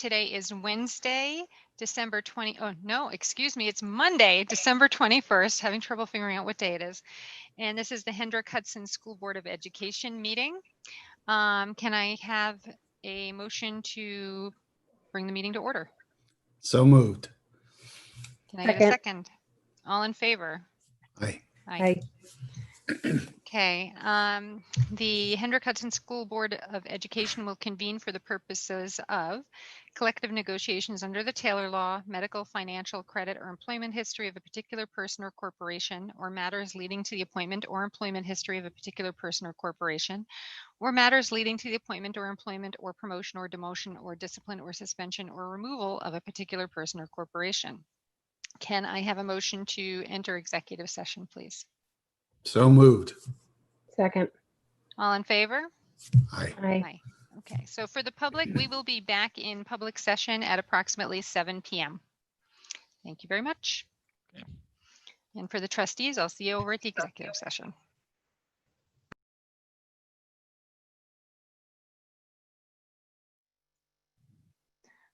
Today is Wednesday, December 20. Oh, no, excuse me. It's Monday, December 21st. Having trouble figuring out what day it is. And this is the Hendrick Hudson School Board of Education meeting. Can I have a motion to bring the meeting to order? So moved. Can I get a second? All in favor? Aye. Aye. Okay. The Hendrick Hudson School Board of Education will convene for the purposes of collective negotiations under the Taylor Law, medical, financial, credit, or employment history of a particular person or corporation, or matters leading to the appointment or employment history of a particular person or corporation, or matters leading to the appointment or employment or promotion or demotion or discipline or suspension or removal of a particular person or corporation. Can I have a motion to enter executive session, please? So moved. Second. All in favor? Aye. Aye. Okay, so for the public, we will be back in public session at approximately 7 p.m. Thank you very much. Okay. And for the trustees, I'll see you over at the executive session.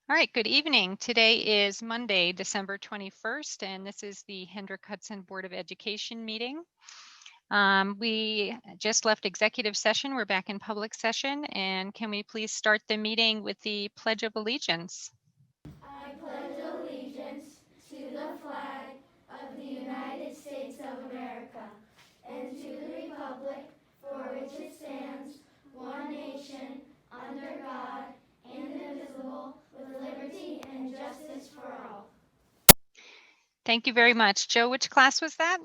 All right, good evening. Today is Monday, December 21st, and this is the Hendrick Hudson Board of Education meeting. We just left executive session. We're back in public session, and can we please start the meeting with the Pledge of Allegiance? I pledge allegiance to the flag of the United States of America and to the republic for which it stands, one nation, under God, indivisible, with liberty and justice for all. Thank you very much. Joe, which class was that?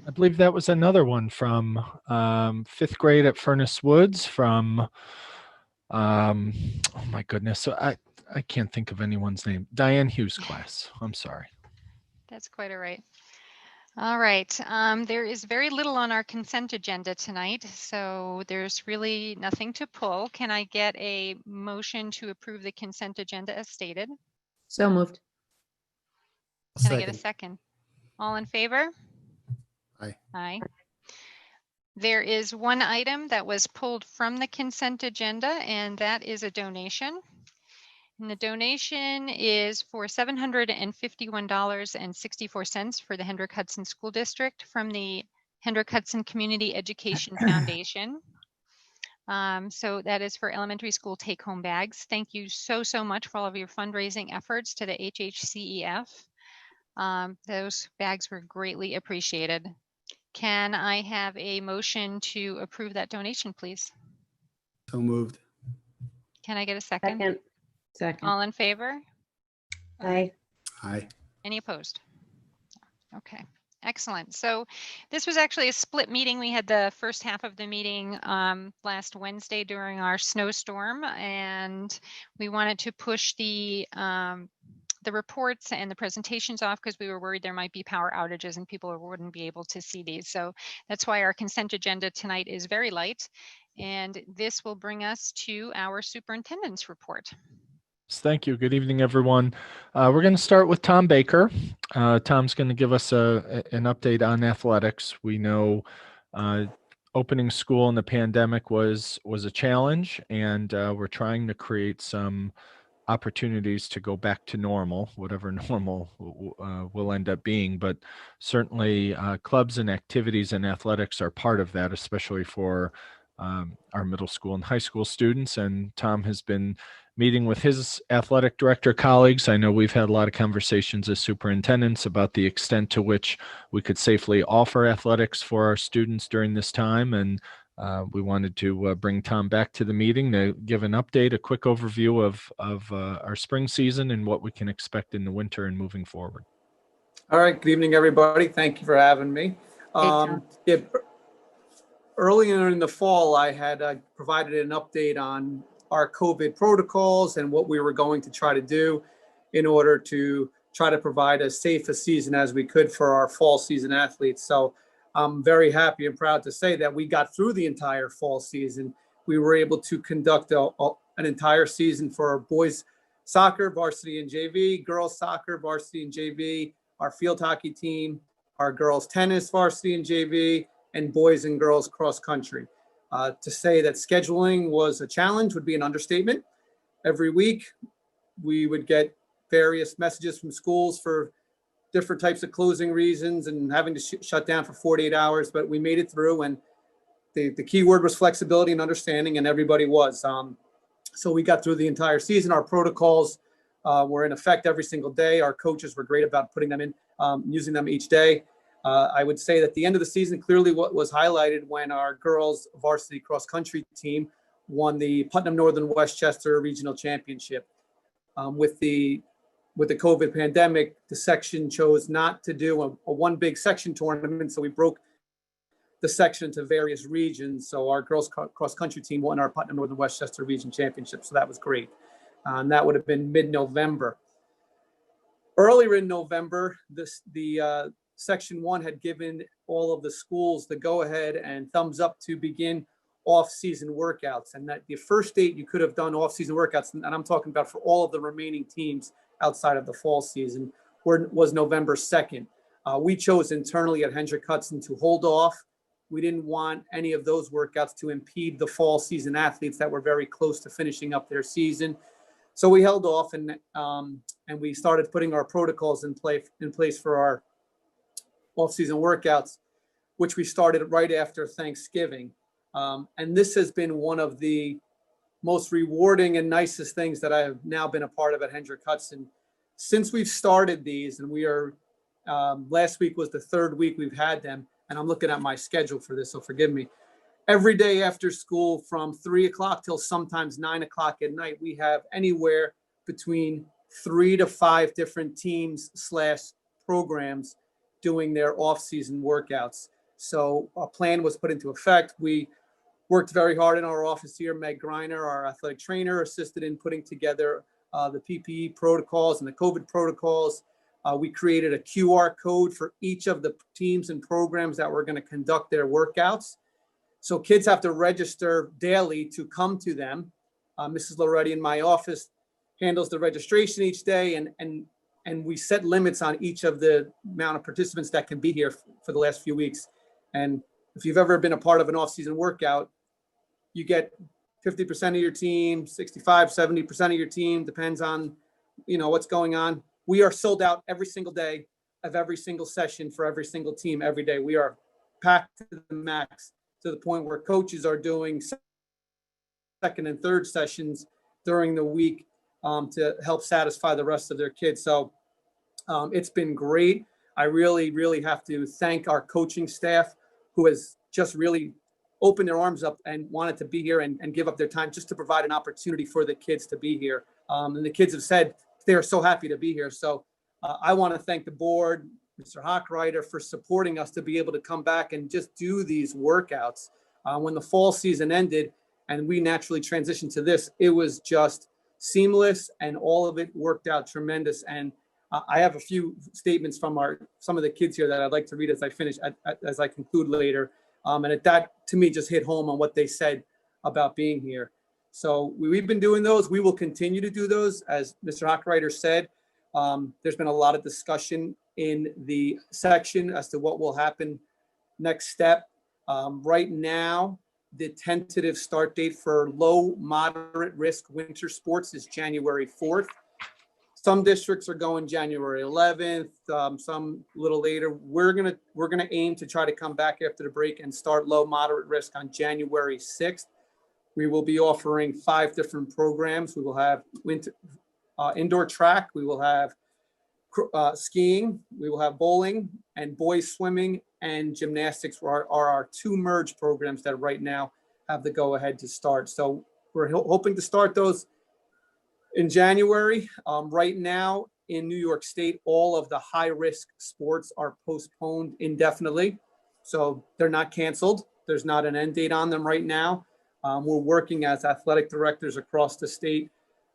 I believe that was another one from 5th grade at Furnace Woods from, oh my goodness, so I can't think of anyone's name. Diane Hughes' class. I'm sorry. That's quite all right. All right. There is very little on our consent agenda tonight, so there's really nothing to pull. Can I get a motion to approve the consent agenda as stated? So moved. Can I get a second? All in favor? Aye. Aye. There is one item that was pulled from the consent agenda, and that is a donation. And the donation is for $751.64 for the Hendrick Hudson School District from the Hendrick Hudson Community Education Foundation. So that is for elementary school take-home bags. Thank you so much for all of your fundraising efforts to the HHCEF. Those bags were greatly appreciated. Can I have a motion to approve that donation, please? So moved. Can I get a second? Second. All in favor? Aye. Aye. Any opposed? Okay, excellent. So this was actually a split meeting. We had the first half of the meeting last Wednesday during our snowstorm, and we wanted to push the reports and the presentations off because we were worried there might be power outages and people wouldn't be able to see these. So that's why our consent agenda tonight is very light. And this will bring us to our superintendent's report. Thank you. Good evening, everyone. We're going to start with Tom Baker. Tom's going to give us an update on athletics. We know opening school in the pandemic was a challenge, and we're trying to create some opportunities to go back to normal, whatever normal will end up being. But certainly clubs and activities and athletics are part of that, especially for our middle school and high school students. And Tom has been meeting with his athletic director colleagues. I know we've had a lot of conversations as superintendents about the extent to which we could safely offer athletics for our students during this time. And we wanted to bring Tom back to the meeting to give an update, a quick overview of our spring season and what we can expect in the winter and moving forward. All right. Good evening, everybody. Thank you for having me. Earlier in the fall, I had provided an update on our COVID protocols and what we were going to try to do in order to try to provide as safe a season as we could for our fall season athletes. So I'm very happy and proud to say that we got through the entire fall season. We were able to conduct an entire season for our boys soccer, varsity and JV, girls soccer, varsity and JV, our field hockey team, our girls tennis, varsity and JV, and boys and girls cross country. To say that scheduling was a challenge would be an understatement. Every week, we would get various messages from schools for different types of closing reasons and having to shut down for 48 hours, but we made it through. And the key word was flexibility and understanding, and everybody was. So we got through the entire season. Our protocols were in effect every single day. Our coaches were great about putting them in, using them each day. I would say that the end of the season, clearly what was highlighted when our girls varsity cross country team won the Putnam Northern Westchester Regional Championship. With the COVID pandemic, the section chose not to do a one big section tournament. So we broke the section into various regions. So our girls cross country team won our Putnam Northern Westchester Region Championship. So that was great. And that would have been mid-November. Earlier in November, the Section 1 had given all of the schools the go-ahead and thumbs up to begin off-season workouts. And that the first date you could have done off-season workouts, and I'm talking about for all of the remaining teams outside of the fall season, was November 2nd. We chose internally at Hendrick Hudson to hold off. We didn't want any of those workouts to impede the fall season athletes that were very close to finishing up their season. So we held off and we started putting our protocols in place for our off-season workouts, which we started right after Thanksgiving. And this has been one of the most rewarding and nicest things that I have now been a part of at Hendrick Hudson. Since we've started these, and we are, last week was the third week we've had them, and I'm looking at my schedule for this, so forgive me. Every day after school from 3 o'clock till sometimes 9 o'clock at night, we have anywhere between 3 to 5 different teams / programs doing their off-season workouts. So a plan was put into effect. We worked very hard in our office here. Meg Greiner, our athletic trainer, assisted in putting together the PPE protocols and the COVID protocols. We created a QR code for each of the teams and programs that were going to conduct their workouts. So kids have to register daily to come to them. Mrs. Loretti in my office handles the registration each day, and we set limits on each of the amount of participants that can be here for the last few weeks. And if you've ever been a part of an off-season workout, you get 50% of your team, 65, 70% of your team, depends on, what's going on. We are sold out every single day of every single session for every single team every day. We are packed to the max, to the point where coaches are doing second and third sessions during the week to help satisfy the rest of their kids. So it's been great. I really, really have to thank our coaching staff, who has just really opened their arms up and wanted to be here and give up their time just to provide an opportunity for the kids to be here. And the kids have said they are so happy to be here. So I want to thank the board, Mr. Hochreiter, for supporting us to be able to come back and just do these workouts. When the fall season ended and we naturally transitioned to this, it was just seamless, and all of it worked out tremendous. And I have a few statements from some of the kids here that I'd like to read as I finish, as I conclude later. And that to me just hit home on what they said about being here. So we've been doing those. We will continue to do those. As Mr. Hochreiter said, there's been a lot of discussion in the section as to what will happen next step. Right now, the tentative start date for low, moderate risk winter sports is January 4th. Some districts are going January 11th, some a little later. We're gonna aim to try to come back after the break and start low, moderate risk on January 6th. We will be offering 5 different programs. We will have winter, indoor track. We will have skiing. We will have bowling, and boys swimming and gymnastics are our 2 merged programs that right now have the go ahead to start. So we're hoping to start those in January. Right now in New York State, all of the high risk sports are postponed indefinitely. So they're not canceled. There's not an end date on them right now. We're working as athletic directors across the state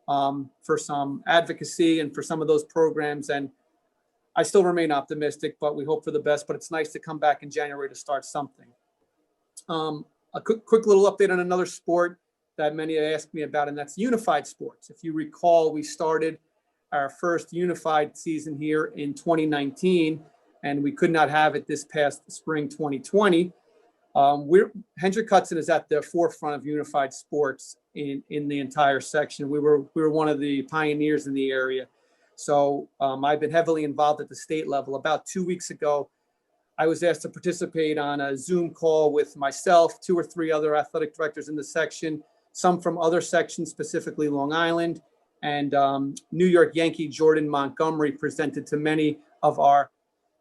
for some advocacy and for some of those programs. And I still remain optimistic, but we hope for the best. But it's nice to come back in January to start something. A quick little update on another sport that many have asked me about, and that's unified sports. If you recall, we started our first unified season here in 2019, and we could not have it this past spring 2020. Hendrick Hudson is at the forefront of unified sports in the entire section. We were one of the pioneers in the area. So I've been heavily involved at the state level. About 2 weeks ago, I was asked to participate on a Zoom call with myself, 2 or 3 other athletic directors in the section, some from other sections, specifically Long Island, and New York Yankee Jordan Montgomery presented to many of our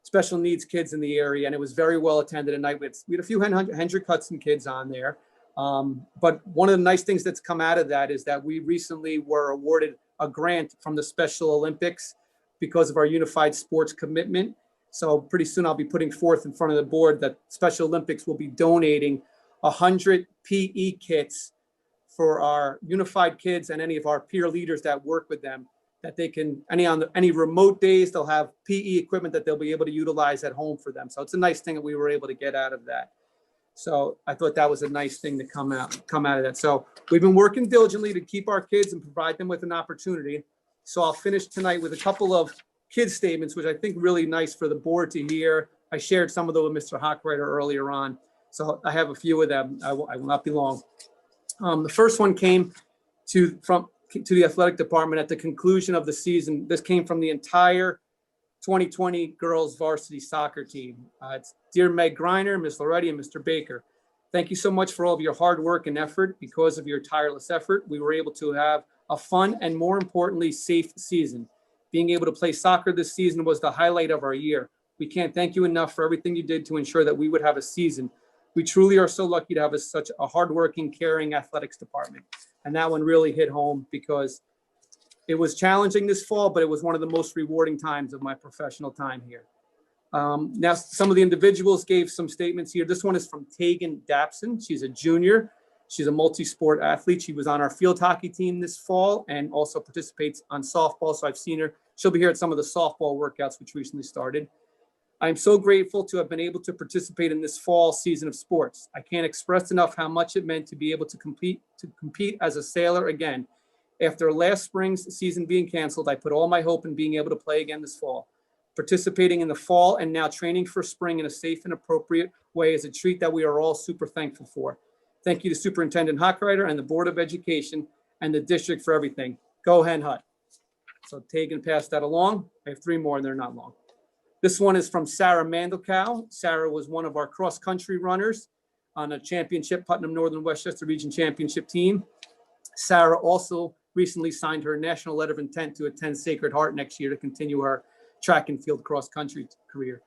special needs kids in the area, and it was very well attended at night. We had a few Hendrick Hudson kids on there. But one of the nice things that's come out of that is that we recently were awarded a grant from the Special Olympics because of our unified sports commitment. So pretty soon I'll be putting forth in front of the board that Special Olympics will be donating 100 PE kits for our unified kids and any of our peer leaders that work with them, that they can, any remote days, they'll have PE equipment that they'll be able to utilize at home for them. So it's a nice thing that we were able to get out of that. So I thought that was a nice thing to come out of that. So we've been working diligently to keep our kids and provide them with an opportunity. So I'll finish tonight with a couple of kids statements, which I think really nice for the board to hear. I shared some of them with Mr. Hochreiter earlier on. So I have a few of them. I will not be long. The first one came to the athletic department at the conclusion of the season. This came from the entire 2020 girls varsity soccer team. It's dear Meg Greiner, Ms. Loretti, and Mr. Baker. Thank you so much for all of your hard work and effort. Because of your tireless effort, we were able to have a fun and, more importantly, safe season. Being able to play soccer this season was the highlight of our year. We can't thank you enough for everything you did to ensure that we would have a season. We truly are so lucky to have such a hardworking, caring athletics department. And that one really hit home because it was challenging this fall, but it was one of the most rewarding times of my professional time here. Now, some of the individuals gave some statements here. This one is from Tegan Dapson. She's a junior. She's a multi-sport athlete. She was on our field hockey team this fall and also participates on softball. So I've seen her. She'll be here at some of the softball workouts, which recently started. I'm so grateful to have been able to participate in this fall season of sports. I can't express enough how much it meant to be able to compete as a sailor again. After last spring's season being canceled, I put all my hope in being able to play again this fall. Participating in the fall and now training for spring in a safe and appropriate way is a treat that we are all super thankful for. Thank you to Superintendent Hochreiter and the Board of Education and the district for everything. Go Hen Hut. So Tegan passed that along. I have 3 more and they're not long. This one is from Sarah Mandelkow. Sarah was one of our cross-country runners on a championship, Putnam Northern Westchester Region Championship team. Sarah also recently signed her national letter of intent to attend Sacred Heart next year to continue her track and field cross-country career.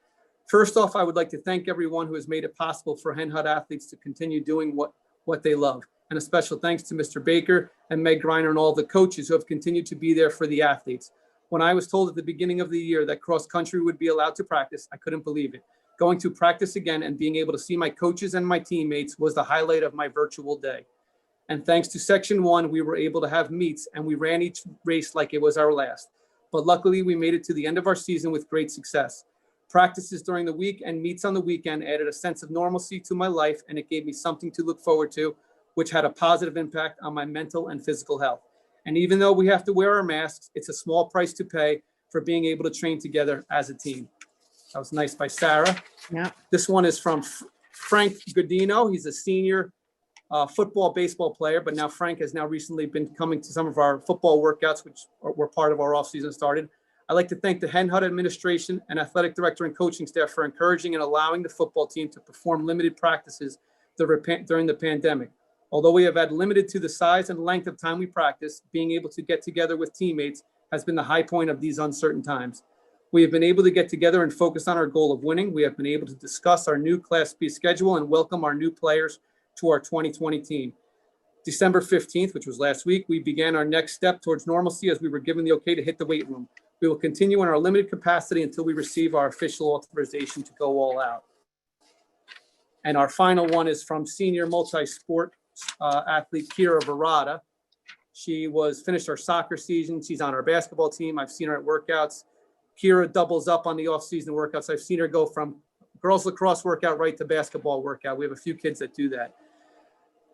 First off, I would like to thank everyone who has made it possible for Hen Hut athletes to continue doing what they love. And a special thanks to Mr. Baker and Meg Greiner and all the coaches who have continued to be there for the athletes. When I was told at the beginning of the year that cross-country would be allowed to practice, I couldn't believe it. Going to practice again and being able to see my coaches and my teammates was the highlight of my virtual day. And thanks to Section 1, we were able to have meets and we ran each race like it was our last. But luckily, we made it to the end of our season with great success. Practices during the week and meets on the weekend added a sense of normalcy to my life, and it gave me something to look forward to, which had a positive impact on my mental and physical health. And even though we have to wear our masks, it's a small price to pay for being able to train together as a team. That was nice by Sarah. Yeah. This one is from Frank Godino. He's a senior football, baseball player, but now Frank has now recently been coming to some of our football workouts, which were part of our off-season started. I'd like to thank the Hen Hut administration and athletic director and coaching staff for encouraging and allowing the football team to perform limited practices during the pandemic. Although we have had limited to the size and length of time we practice, being able to get together with teammates has been the high point of these uncertain times. We have been able to get together and focus on our goal of winning. We have been able to discuss our new Class B schedule and welcome our new players to our 2020 team. December 15th, which was last week, we began our next step towards normalcy as we were given the okay to hit the weight room. We will continue in our limited capacity until we receive our official authorization to go all out. And our final one is from senior multi-sport athlete Kira Verada. She finished her soccer season. She's on our basketball team. I've seen her at workouts. Kira doubles up on the off-season workouts. I've seen her go from girls lacrosse workout right to basketball workout. We have a few kids that do that.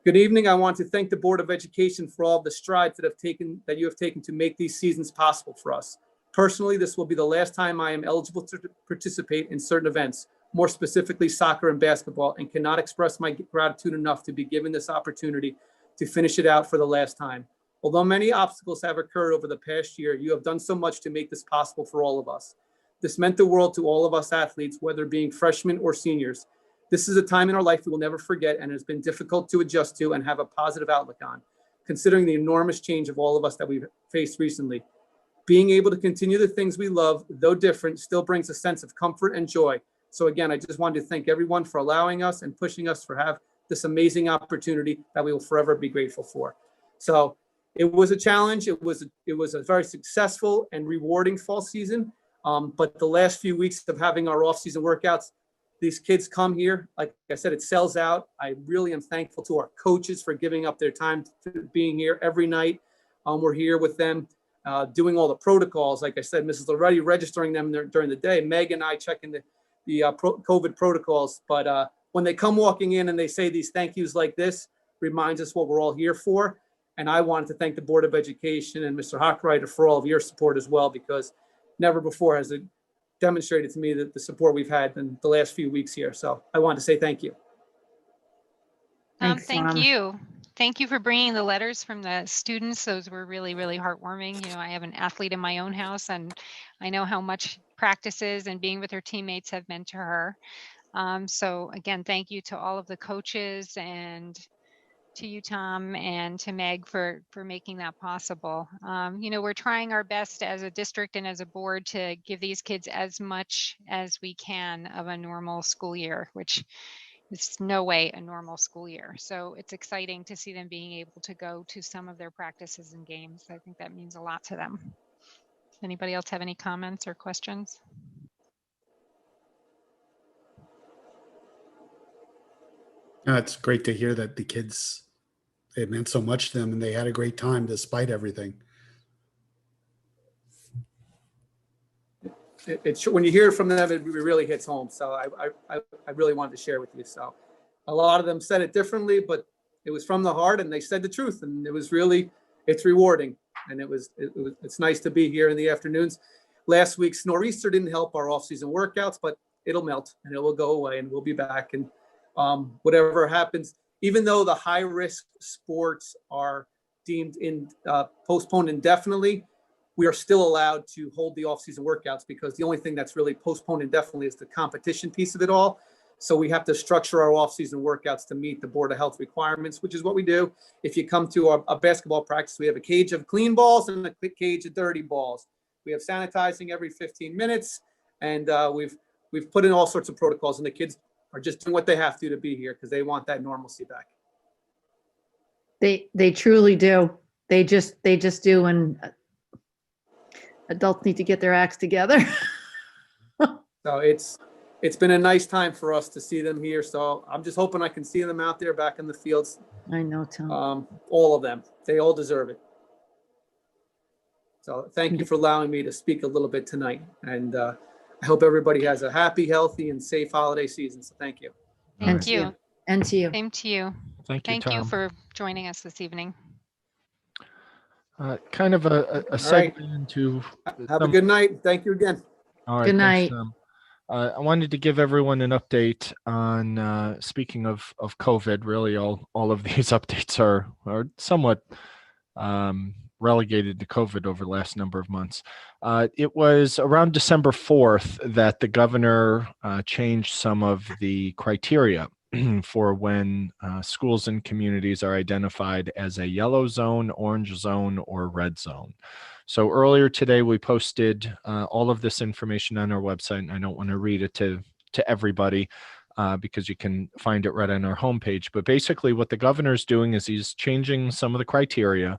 Good evening. I want to thank the Board of Education for all the strides that you have taken to make these seasons possible for us. Personally, this will be the last time I am eligible to participate in certain events. more specifically soccer and basketball, and cannot express my gratitude enough to be given this opportunity to finish it out for the last time. Although many obstacles have occurred over the past year, you have done so much to make this possible for all of us. This meant the world to all of us athletes, whether being freshmen or seniors. This is a time in our life we will never forget and has been difficult to adjust to and have a positive outlook on, considering the enormous change of all of us that we've faced recently. Being able to continue the things we love, though different, still brings a sense of comfort and joy. So again, I just wanted to thank everyone for allowing us and pushing us to have this amazing opportunity that we will forever be grateful for. So it was a challenge. It was a very successful and rewarding fall season. But the last few weeks of having our off-season workouts, these kids come here. Like I said, it sells out. I really am thankful to our coaches for giving up their time to being here every night. We're here with them, doing all the protocols. Like I said, Mrs. Loretti registering them during the day. Meg and I checking the COVID protocols. But when they come walking in and they say these thank yous like this, reminds us what we're all here for. And I wanted to thank the Board of Education and Mr. Hochreiter for all of your support as well, because never before has it demonstrated to me that the support we've had in the last few weeks here. So I wanted to say thank you. Thanks, Thank Tom. you. Thank you for bringing the letters from the students. Those were really, really heartwarming. You know, I have an athlete in my own house, and I know how much practices and being with her teammates have meant to her. So again, thank you to all of the coaches and to you, Tom, and to Meg for making that possible. You know, we're trying our best as a district and as a board to give these kids as much as we can of a normal school year, which is no way a normal school year. So it's exciting to see them being able to go to some of their practices and games. I think that means a lot to them. Does anybody else have any comments or questions? It's great to hear that the kids, it meant so much to them and they had a great time despite everything. It's when you hear it from them, it really hits home. So I really wanted to share with you. So a lot of them said it differently, but it was from the heart and they said the truth. And it was really, it's rewarding. And it's nice to be here in the afternoons. Last week's nor'easter didn't help our off-season workouts, but it'll melt and it will go away and we'll be back. And whatever happens, even though the high-risk sports are deemed postponed indefinitely, we are still allowed to hold the off-season workouts because the only thing that's really postponed indefinitely is the competition piece of it all. So we have to structure our off-season workouts to meet the Board of Health requirements, which is what we do. If you come to a basketball practice, we have a cage of clean balls and a cage of dirty balls. We have sanitizing every 15 minutes, and we've put in all sorts of protocols, and the kids are just doing what they have to be here because they want that normalcy back. They truly do. They just do, and adults need to get their acts together. So it's been a nice time for us to see them here. So I'm just hoping I can see them out there back in the fields. I know, Tom. All of them. They all deserve it. So thank you for allowing me to speak a little bit tonight. And I hope everybody has a happy, healthy, and safe holiday season. So thank you. Thank you. And to you. Same to you. Thank you, Thank Tom. you for joining us this evening. Kind of a right. segue into. Have a good night. Thank you again. All right. Good Thanks, night. Tom. I wanted to give everyone an update on, speaking of COVID, really all of these updates are somewhat relegated to COVID over the last number of months. It was around December 4th that the governor changed some of the criteria for when schools and communities are identified as a yellow zone, orange zone, or red zone. So earlier today, we posted all of this information on our website, and I don't want to read it to everybody because you can find it right on our homepage. But basically what the governor is doing is he's changing some of the criteria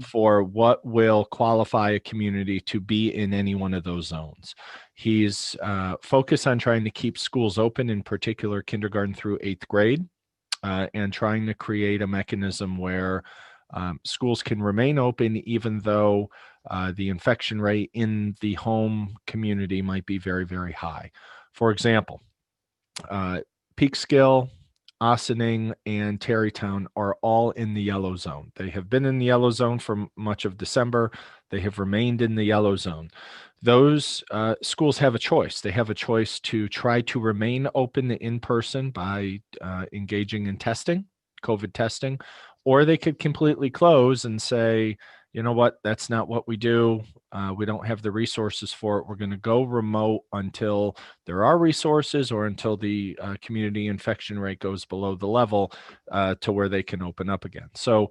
for what will qualify a community to be in any one of those zones. He's focused on trying to keep schools open, in particular kindergarten through 8th grade, and trying to create a mechanism where schools can remain open even though the infection rate in the home community might be very, very high. For example, Peekskill, Ossining, and Tarrytown are all in the yellow zone. They have been in the yellow zone for much of December. They have remained in the yellow zone. Those schools have a choice. They have a choice to try to remain open in person by engaging in testing, COVID testing, or they could completely close and say, you know what, that's not what we do. We don't have the resources for it. We're going to go remote until there are resources or until the community infection rate goes below the level to where they can open up again. So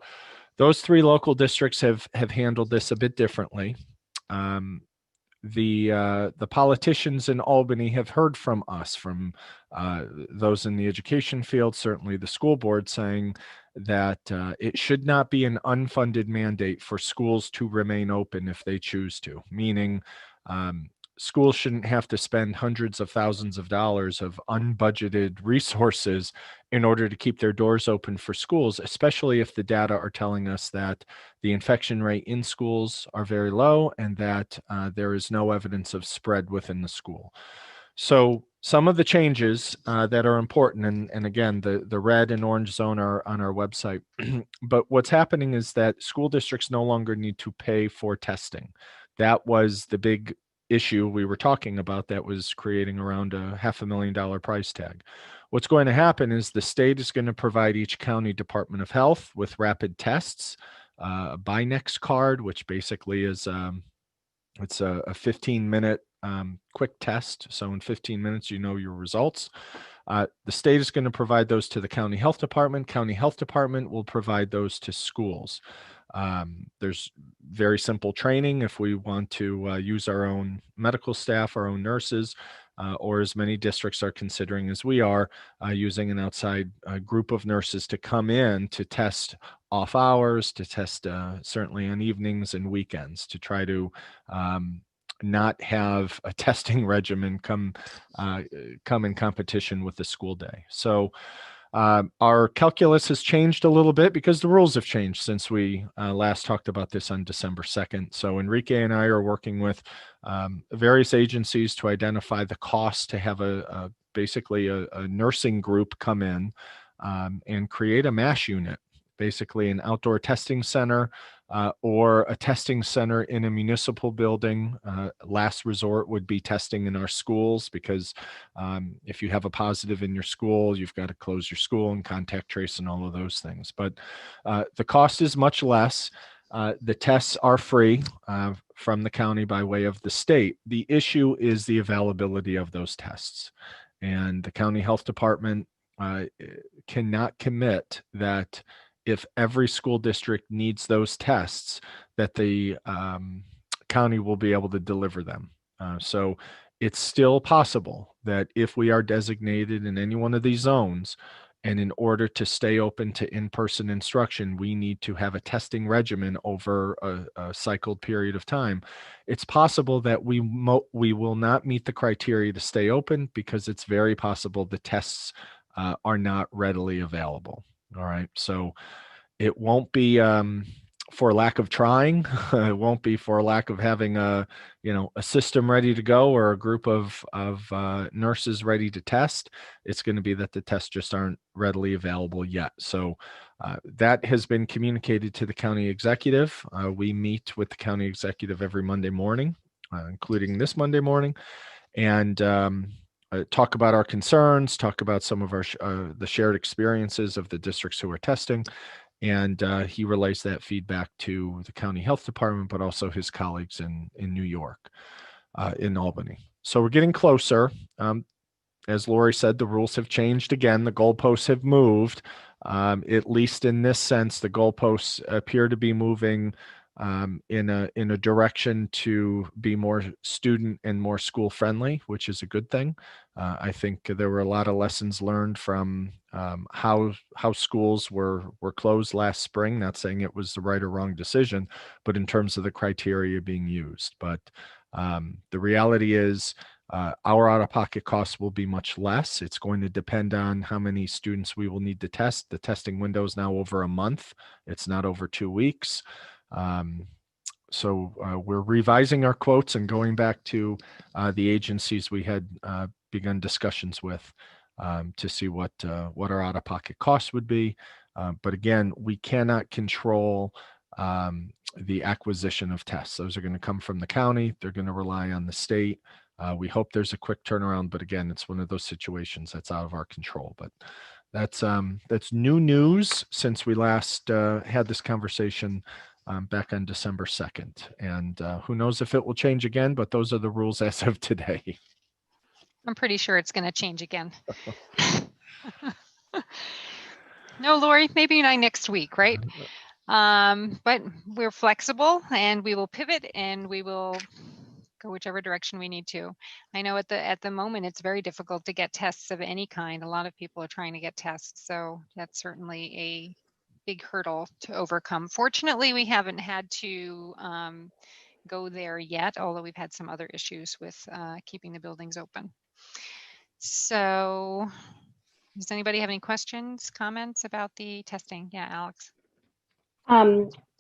those 3 local districts have handled this a bit differently. The politicians in Albany have heard from us, from those in the education field, certainly the school board, saying that it should not be an unfunded mandate for schools to remain open if they choose to, meaning schools shouldn't have to spend hundreds of thousands of dollars of unbudgeted resources in order to keep their doors open for schools, especially if the data are telling us that the infection rate in schools are very low and that there is no evidence of spread within the school. So some of the changes that are important, and again, the red and orange zone are on our website, but what's happening is that school districts no longer need to pay for testing. That was the big issue we were talking about that was creating around a $500,000 price tag. What's going to happen is the state is going to provide each county department of health with rapid tests, a Binex card, which basically is it's a 15-minute quick test. So in 15 minutes, you know your results. The state is going to provide those to the county health department. County health department will provide those to schools. There's very simple training if we want to use our own medical staff, our own nurses, or as many districts are considering as we are, using an outside group of nurses to come in to test off hours, to test certainly on evenings and weekends, to try to not have a testing regimen come in competition with the school day. So our calculus has changed a little bit because the rules have changed since we last talked about this on December 2nd. So Enrique and I are working with various agencies to identify the cost to have basically a nursing group come in and create a MASH unit, basically an outdoor testing center or a testing center in a municipal building. Last resort would be testing in our schools, because if you have a positive in your school, you've got to close your school and contact trace and all of those things. But the cost is much less. The tests are free from the county by way of the state. The issue is the availability of those tests. And the county health department cannot commit that if every school district needs those tests, that the county will be able to deliver them. So it's still possible that if we are designated in any one of these zones, and in order to stay open to in-person instruction, we need to have a testing regimen over a cycled period of time. It's possible that we will not meet the criteria to stay open, because it's very possible the tests are not readily available. All right. So it won't be for lack of trying. It won't be for lack of having a system ready to go or a group of nurses ready to test. It's going to be that the tests just aren't readily available yet. So that has been communicated to the county executive. We meet with the county executive every Monday morning, including this Monday morning, and talk about our concerns, talk about some of our the shared experiences of the districts who are testing. And he relays that feedback to the county health department, but also his colleagues in New York, in Albany. So we're getting closer. As Lori said, the rules have changed again. The goalposts have moved. At least in this sense, the goalposts appear to be moving in a direction to be more student and more school friendly, which is a good thing. I think there were a lot of lessons learned from how schools were closed last spring. Not saying it was the right or wrong decision, but in terms of the criteria being used. But the reality is our out-of-pocket costs will be much less. It's going to depend on how many students we will need to test. The testing window is now over a month. It's not over 2 weeks. So we're revising our quotes and going back to the agencies we had begun discussions with to see what our out-of-pocket costs would be. But again, we cannot control the acquisition of tests. Those are going to come from the county. They're going to rely on the state. We hope there's a quick turnaround, but again, it's one of those situations that's out of our control. But that's new news since we last had this conversation back on December 2nd. And who knows if it will change again, but those are the rules as of today. I'm pretty sure it's going to change again. No, Lori, maybe not next week, right? But we're flexible and we will pivot and we will go whichever direction we need to. I know at the moment it's very difficult to get tests of any kind. A lot of people are trying to get tests, so that's certainly a big hurdle to overcome. Fortunately, we haven't had to go there yet, although we've had some other issues with keeping the buildings open. So does anybody have any questions, comments about the testing? Yeah, Alex.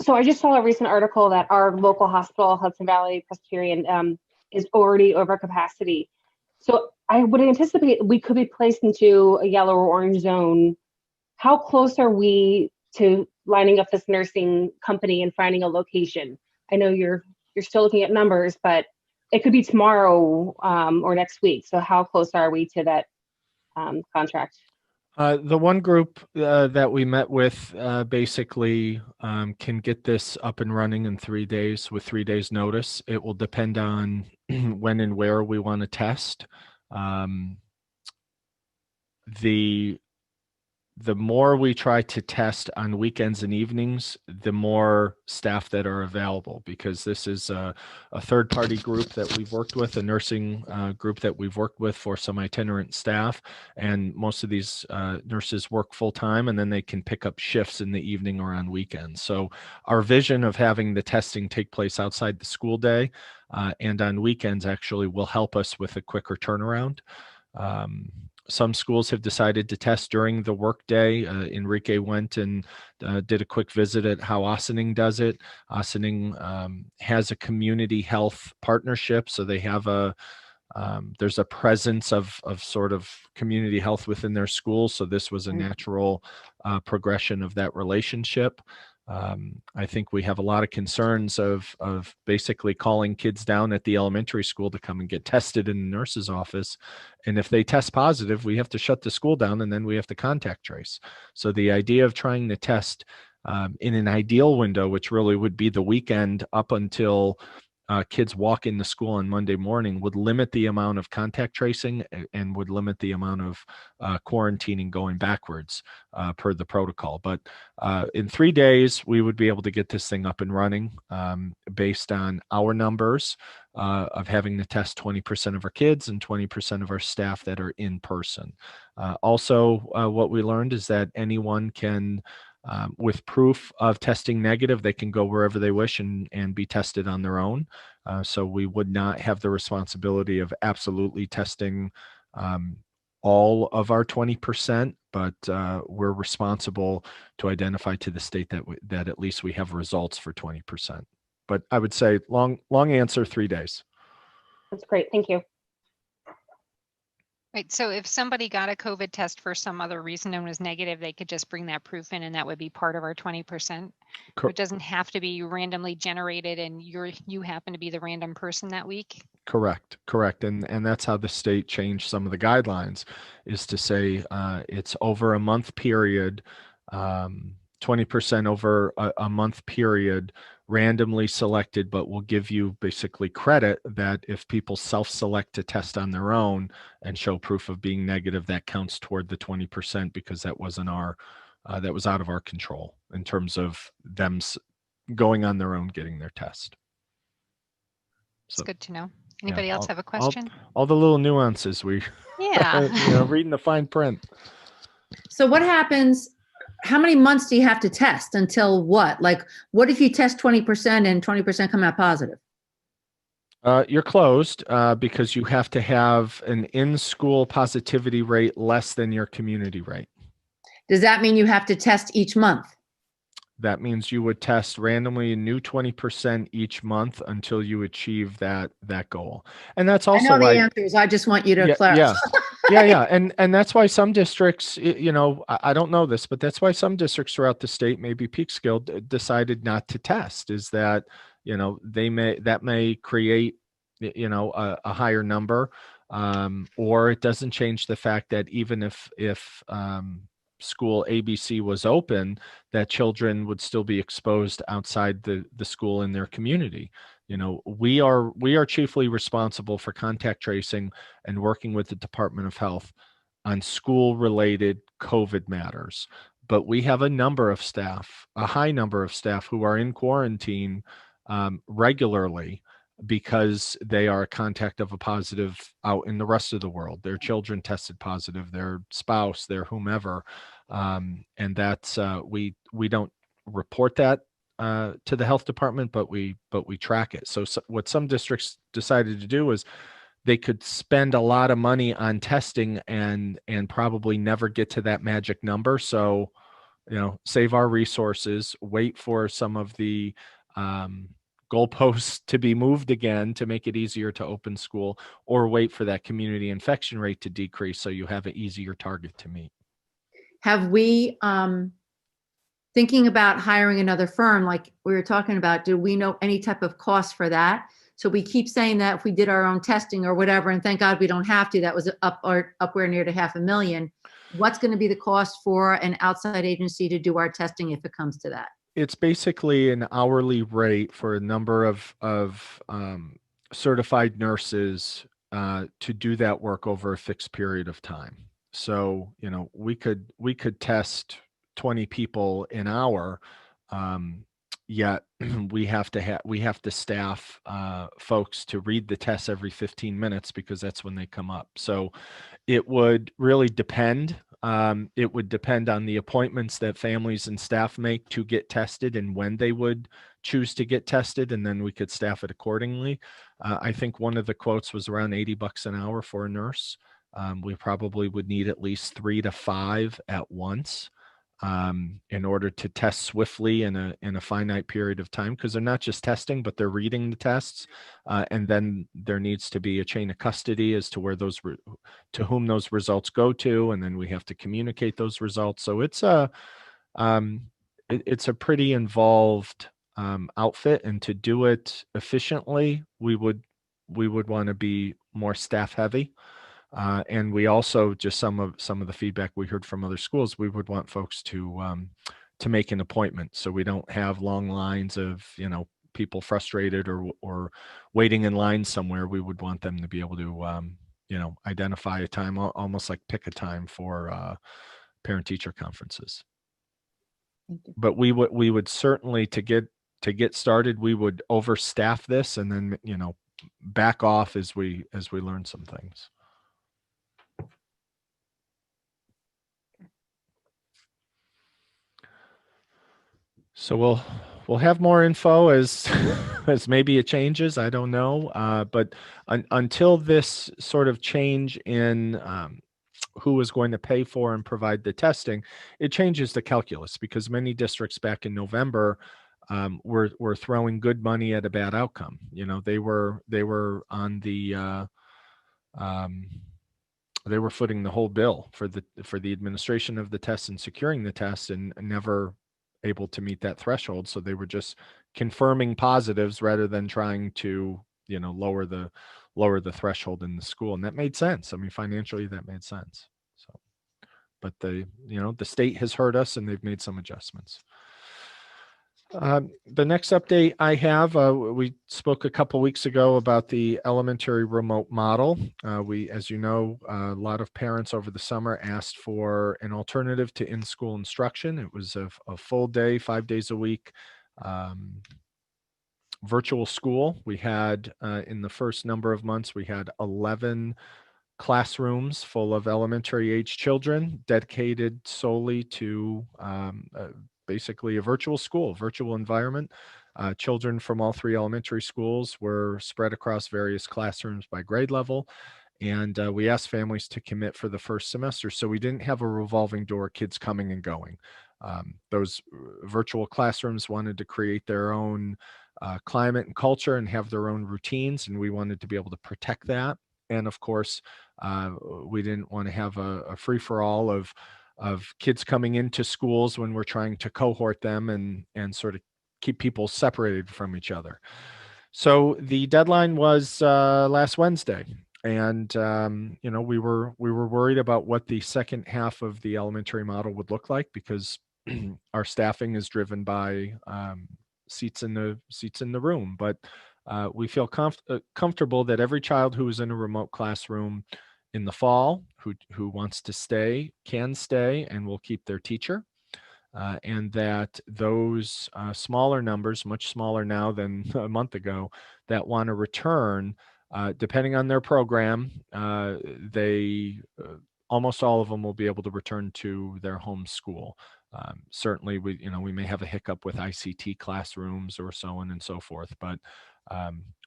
So I just saw a recent article that our local hospital, Hudson Valley Presbyterian, is already over capacity. So I would anticipate we could be placed into a yellow or orange zone. How close are we to lining up this nursing company and finding a location? I know you're still looking at numbers, but it could be tomorrow or next week. So how close are we to that contract? The one group that we met with basically can get this up and running in 3 days with 3 days notice. It will depend on when and where we want to test. The more we try to test on weekends and evenings, the more staff that are available, because this is a third-party group that we've worked with, a nursing group that we've worked with for some itinerant staff. And most of these nurses work full-time, and then they can pick up shifts in the evening or on weekends. So our vision of having the testing take place outside the school day and on weekends actually will help us with a quicker turnaround. Some schools have decided to test during the workday. Enrique went and did a quick visit at how Ossining does it. Ossining has a community health partnership, so they have there's a presence of sort of community health within their school. So this was a natural progression of that relationship. I think we have a lot of concerns of basically calling kids down at the elementary school to come and get tested in the nurse's office. And if they test positive, we have to shut the school down and then we have to contact trace. So the idea of trying to test in an ideal window, which really would be the weekend up until kids walk into school on Monday morning, would limit the amount of contact tracing and would limit the amount of quarantining going backwards per the protocol. But in 3 days, we would be able to get this thing up and running based on our numbers of having to test 20% of our kids and 20% of our staff that are in person. Also, what we learned is that anyone can with proof of testing negative, they can go wherever they wish and be tested on their own. So we would not have the responsibility of absolutely testing all of our 20%, but we're responsible to identify to the state that at least we have results for 20%. But I would say long answer, 3 days. That's great. Thank you. Right. So if somebody got a COVID test for some other reason and was negative, they could just bring that proof in and that would be part of our 20%. It doesn't have to be randomly generated and you happen to be the random person that week. Correct. And that's how the state changed some of the guidelines, is to say it's over a month period, 20% over a month period, randomly selected, but will give you basically credit that if people self-select to test on their own and show proof of being negative, that counts toward the 20%, because that wasn't that was out of our control in terms of them going on their own, getting their test. So, it's good to know. Anybody else have a question? All the little nuances reading the fine print. So what happens? How many months do you have to test until what? Like, what if you test 20% and 20% come out positive? You're closed because you have to have an in-school positivity rate less than your community rate. Does that mean you have to test each month? That means you would test randomly a new 20% each month until you achieve that goal. And that's also I know the answers. I just want you to clarify. Yeah. And that's why some districts, I don't know this, but that's why some districts throughout the state, maybe Peekskill, decided not to test, is that, that may create, a higher number, or it doesn't change the fact that even if school ABC was open, that children would still be exposed outside the school in their community. We are chiefly responsible for contact tracing and working with the Department of Health on school-related COVID matters. But we have a high number of staff who are in quarantine regularly because they are a contact of a positive out in the rest of the world. Their children tested positive, their spouse, their whomever, and that's we don't report that to the health department, but we track it. So what some districts decided to do is they could spend a lot of money on testing and probably never get to that magic number. So, save our resources, wait for some of the goalposts to be moved again to make it easier to open school, or wait for that community infection rate to decrease so you have an easier target to meet. Have we, thinking about hiring another firm, like we were talking about, do we know any type of cost for that? So we keep saying that if we did our own testing or whatever, and thank God we don't have to, that was upward near to $500,000. What's going to be the cost for an outside agency to do our testing if it comes to that? It's basically an hourly rate for a number of certified nurses to do that work over a fixed period of time. So, we could test 20 people an hour, yet we have to staff folks to read the tests every 15 minutes because that's when they come up. So it would really depend. It would depend on the appointments that families and staff make to get tested and when they would choose to get tested, and then we could staff it accordingly. I think one of the quotes was around $80 an hour for a nurse. We probably would need at least 3 to 5 at once in order to test swiftly in a finite period of time, because they're not just testing, but they're reading the tests, and then there needs to be a chain of custody as to where to whom those results go to, and then we have to communicate those results. So it's a pretty involved outfit, and to do it efficiently, we would want to be more staff heavy. And we also, just some of the feedback we heard from other schools, we would want folks to make an appointment, so we don't have long lines of people frustrated or waiting in line somewhere. We would want them to be able to identify a time, almost like pick a time for parent-teacher conferences. But we would certainly, to get started, we would overstaff this and then back off as we learn some things. So we'll have more info as as maybe it changes. I don't know, but until this sort of change in who is going to pay for and provide the testing, it changes the calculus, because many districts back in November were throwing good money at a bad outcome. They were on the they were footing the whole bill for the administration of the test and securing the test, and never able to meet that threshold. So they were just confirming positives rather than trying to lower the threshold in the school, and that made sense. I mean, financially that made sense. So, but the state has heard us, and they've made some adjustments. The next update I have, we spoke a couple weeks ago about the elementary remote model. As you know, a lot of parents over the summer asked for an alternative to in-school instruction. It was a full day, 5 days a week, virtual school. We had, in the first number of months, we had 11 classrooms full of elementary age children dedicated solely to basically a virtual school, virtual environment. Children from all 3 elementary schools were spread across various classrooms by grade level. And we asked families to commit for the first semester. So we didn't have a revolving door, kids coming and going. Those virtual classrooms wanted to create their own climate and culture and have their own routines. And we wanted to be able to protect that And of course, we didn't want to have a free-for-all of kids coming into schools when we're trying to cohort them and sort of keep people separated from each other. So the deadline was last Wednesday, and you know, we were worried about what the second half of the elementary model would look like, because our staffing is driven by seats in the room. But we feel comfortable that every child who is in a remote classroom in the fall who wants to stay can stay, and will keep their teacher. And that those smaller numbers, much smaller now than a month ago, that want to return, depending on their program, they almost all of them will be able to return to their home school. Certainly, we may have a hiccup with ICT classrooms or so on and so forth, but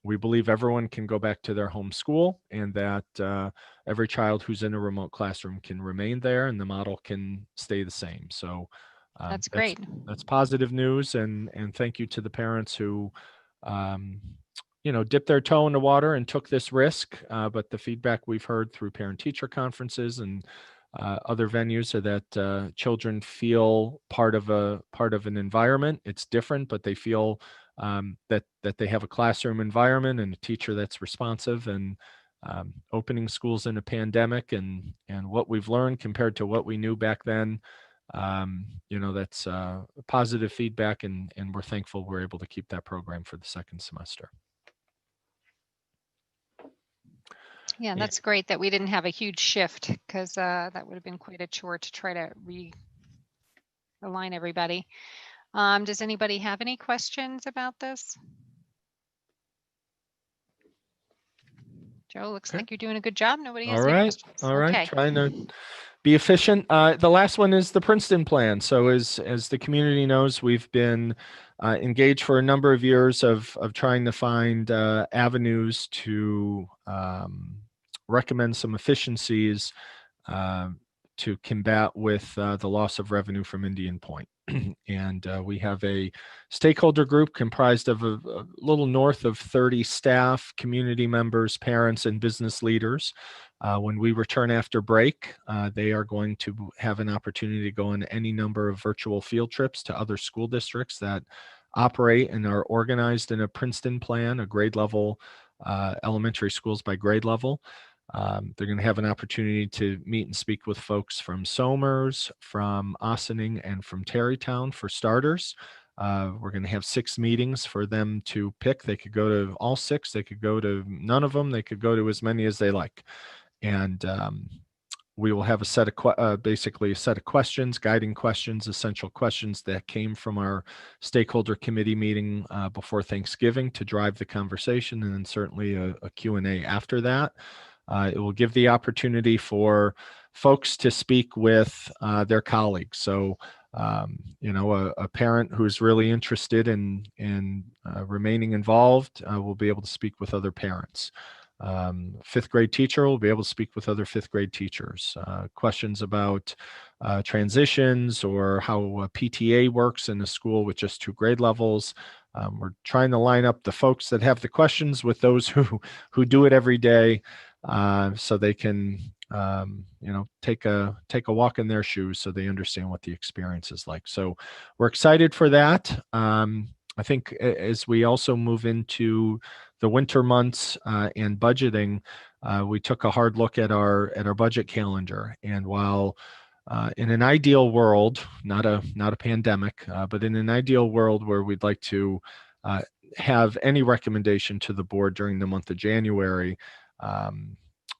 we believe everyone can go back to their home school, and that every child who's in a remote classroom can remain there, and the model can stay the same. So. That's great. That's positive news, and thank you to the parents who, dipped their toe in the water and took this risk. But the feedback we've heard through parent-teacher conferences and other venues are that children feel part of an environment. It's different, but they feel that they have a classroom environment and a teacher that's responsive. And opening schools in a pandemic and what we've learned compared to what we knew back then. That's positive feedback, and we're thankful we're able to keep that program for the second semester. Yeah, that's great that we didn't have a huge shift, because that would have been quite a chore to try to realign everybody. Does anybody have any questions about this? Joe, looks like you're doing a good job. Nobody has any questions. All right. Okay. Trying to be efficient. The last one is the Princeton plan. So as the community knows, we've been engaged for a number of years of trying to find avenues to recommend some efficiencies to combat with the loss of revenue from Indian Point. And we have a stakeholder group comprised of a little north of 30 staff, community members, parents, and business leaders. When we return after break, they are going to have an opportunity to go on any number of virtual field trips to other school districts that operate and are organized in a Princeton plan, a grade level, elementary schools by grade level. They're going to have an opportunity to meet and speak with folks from Somers, from Ossining, and from Terrytown for starters. We're going to have 6 meetings for them to pick. They could go to all 6. They could go to none of them. They could go to as many as they like. And we will have a set of basically a set of questions, guiding questions, essential questions that came from our stakeholder committee meeting before Thanksgiving to drive the conversation, and then certainly a Q&A after that. It will give the opportunity for folks to speak with their colleagues. So, a parent who's really interested in remaining involved will be able to speak with other parents. 5th grade teacher will be able to speak with other 5th grade teachers. Questions about transitions or how PTA works in a school with just 2 grade levels. We're trying to line up the folks that have the questions with those who do it every day. So they can, take a walk in their shoes so they understand what the experience is like. So we're excited for that. I think as we also move into the winter months and budgeting, we took a hard look at our budget calendar. And while in an ideal world, not a pandemic, but in an ideal world where we'd like to have any recommendation to the board during the month of January,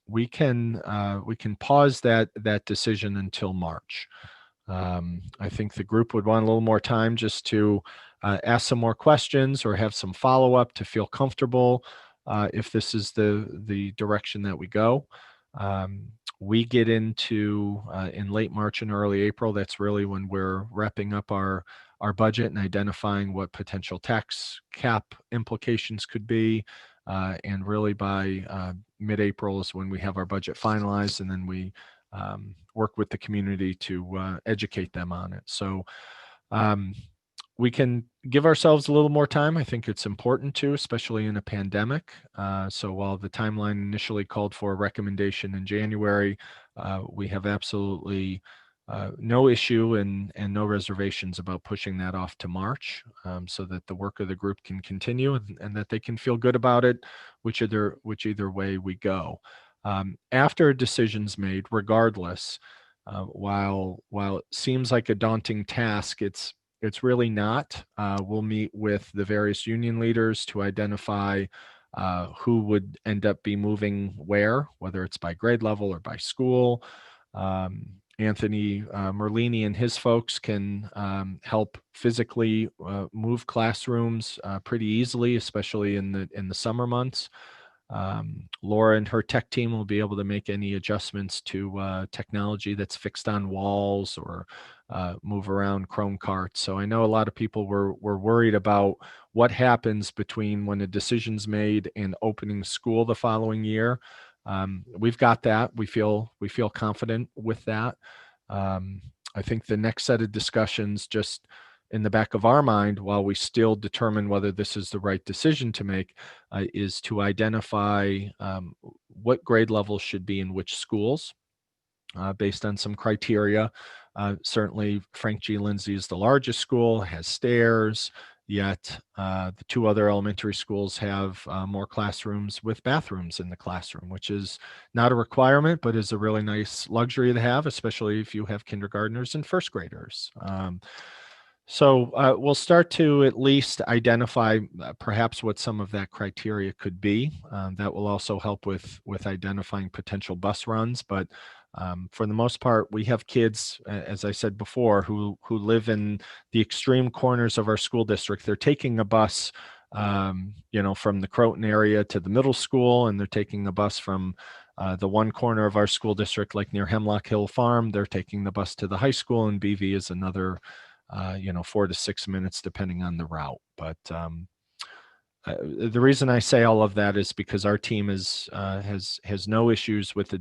we can pause that decision until March. I think the group would want a little more time just to ask some more questions or have some follow-up to feel comfortable if this is the direction that we go. We get into in late March and early April. That's really when we're wrapping up our budget and identifying what potential tax cap implications could be. And really by mid-April is when we have our budget finalized, and then we work with the community to educate them on it. So we can give ourselves a little more time. I think it's important to, especially in a pandemic. So while the timeline initially called for a recommendation in January, we have absolutely no issue and no reservations about pushing that off to March, so that the work of the group can continue and that they can feel good about it, which either way we go. After a decision's made, regardless, while it seems like a daunting task, it's really not. We'll meet with the various union leaders to identify who would end up be moving whether it's by grade level or by school. Anthony Merlini and his folks can help physically move classrooms pretty easily, especially in the summer months. Laura and her tech team will be able to make any adjustments to technology that's fixed on walls or move around Chrome carts. So I know a lot of people were worried about what happens between when a decision's made and opening school the following year. We've got that. We feel confident with that. I think the next set of discussions, just in the back of our mind, while we still determine whether this is the right decision to make, is to identify what grade levels should be in which schools, based on some criteria. Certainly, Frank G. Lindsay is the largest school, has stairs, yet the two other elementary schools have more classrooms with bathrooms in the classroom, which is not a requirement, but is a really nice luxury to have, especially if you have kindergartners and first graders. So we'll start to at least identify perhaps what some of that criteria could be. That will also help with identifying potential bus runs. But for the most part, we have kids, as I said before, who live in the extreme corners of our school district. They're taking a bus, from the Croton area to the middle school, and they're taking a bus from the one corner of our school district, like near Hemlock Hill Farm. They're taking the bus to the high school, and BV is another 4 to 6 minutes, depending on the route. But the reason I say all of that is because our team has no issues with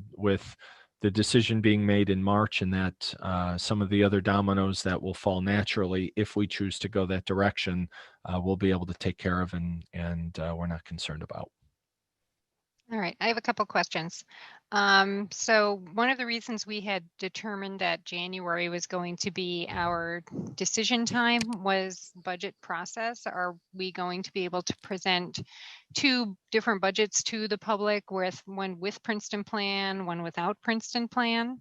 the decision being made in March, and that some of the other dominoes that will fall naturally if we choose to go that direction, we'll be able to take care of, and we're not concerned about. All right, I have a couple questions. So one of the reasons we had determined that January was going to be our decision time was budget process. Are we going to be able to present two different budgets to the public, one with Princeton plan, one without Princeton plan?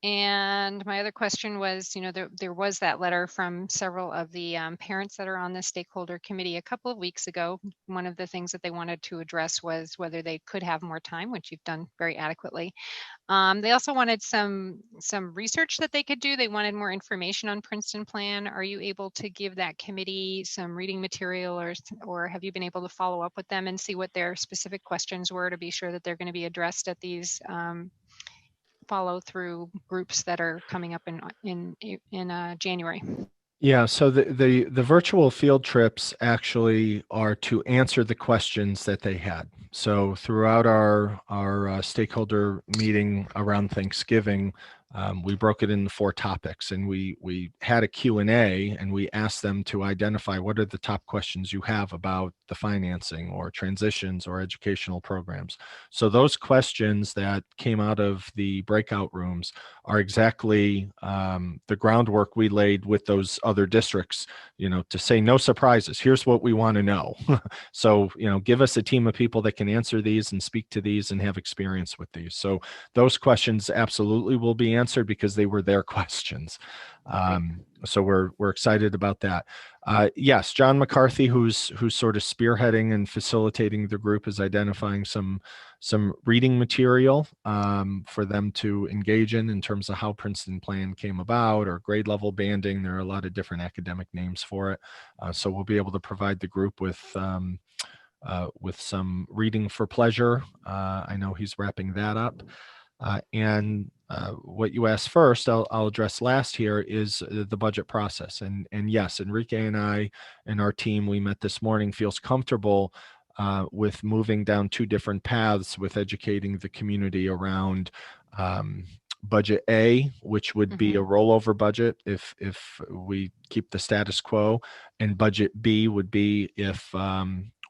And my other question was, there was that letter from several of the parents that are on the stakeholder committee a couple of weeks ago. One of the things that they wanted to address was whether they could have more time, which you've done very adequately. They also wanted some research that they could do. They wanted more information on Princeton plan. Are you able to give that committee some reading material, or have you been able to follow up with them and see what their specific questions were to be sure that they're going to be addressed at these follow through groups that are coming up in January? Yeah, so the virtual field trips actually are to answer the questions that they had. So throughout our stakeholder meeting around Thanksgiving, we broke it into 4 topics, and we had a Q&A, and we asked them to identify what are the top questions you have about the financing or transitions or educational programs. So those questions that came out of the breakout rooms are exactly the groundwork we laid with those other districts, to say no surprises. Here's what we want to know. So, give us a team of people that can answer these and speak to these and have experience with these. So those questions absolutely will be answered because they were their questions. So we're excited about that. Yes, John McCarthy, who's sort of spearheading and facilitating the group, is identifying some reading material for them to engage in terms of how Princeton plan came about, or grade level banding. There are a lot of different academic names for it. So we'll be able to provide the group with some reading for pleasure. I know he's wrapping that up. And what you asked first, I'll address last here, is the budget process. And yes, Enrique and I and our team, we met this morning, feels comfortable with moving down 2 different paths with educating the community around budget A, which would be a rollover budget if we keep the status quo, and budget B would be if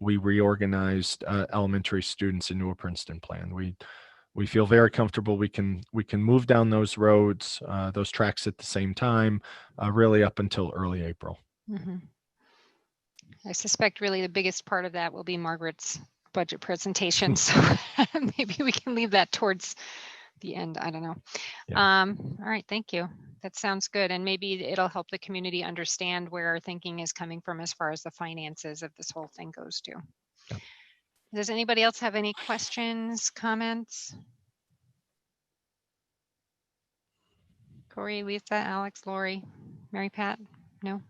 we reorganized elementary students into a Princeton plan. We feel very comfortable we can move down those roads, those tracks at the same time, really up until early April. I suspect really the biggest part of that will be Margaret's budget presentation. So maybe we can leave that towards the end. I don't know. Yeah. All right. Thank you. That sounds good. And maybe it'll help the community understand where our thinking is coming from as far as the finances of this whole thing goes to. Yep. Does anybody else have any questions, comments? Corey, Lisa, Alex, Lori, Mary Pat? No?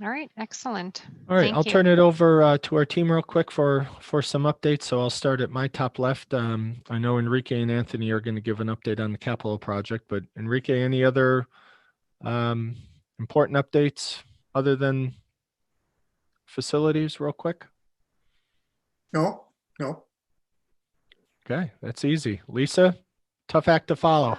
All right, excellent. All right, Thank I'll you. turn it over to our team real quick for some updates. So I'll start at my top left. I know Enrique and Anthony are going to give an update on the capital project, but Enrique, any other important updates other than facilities real quick? No. Okay, that's easy. Lisa, tough act to follow.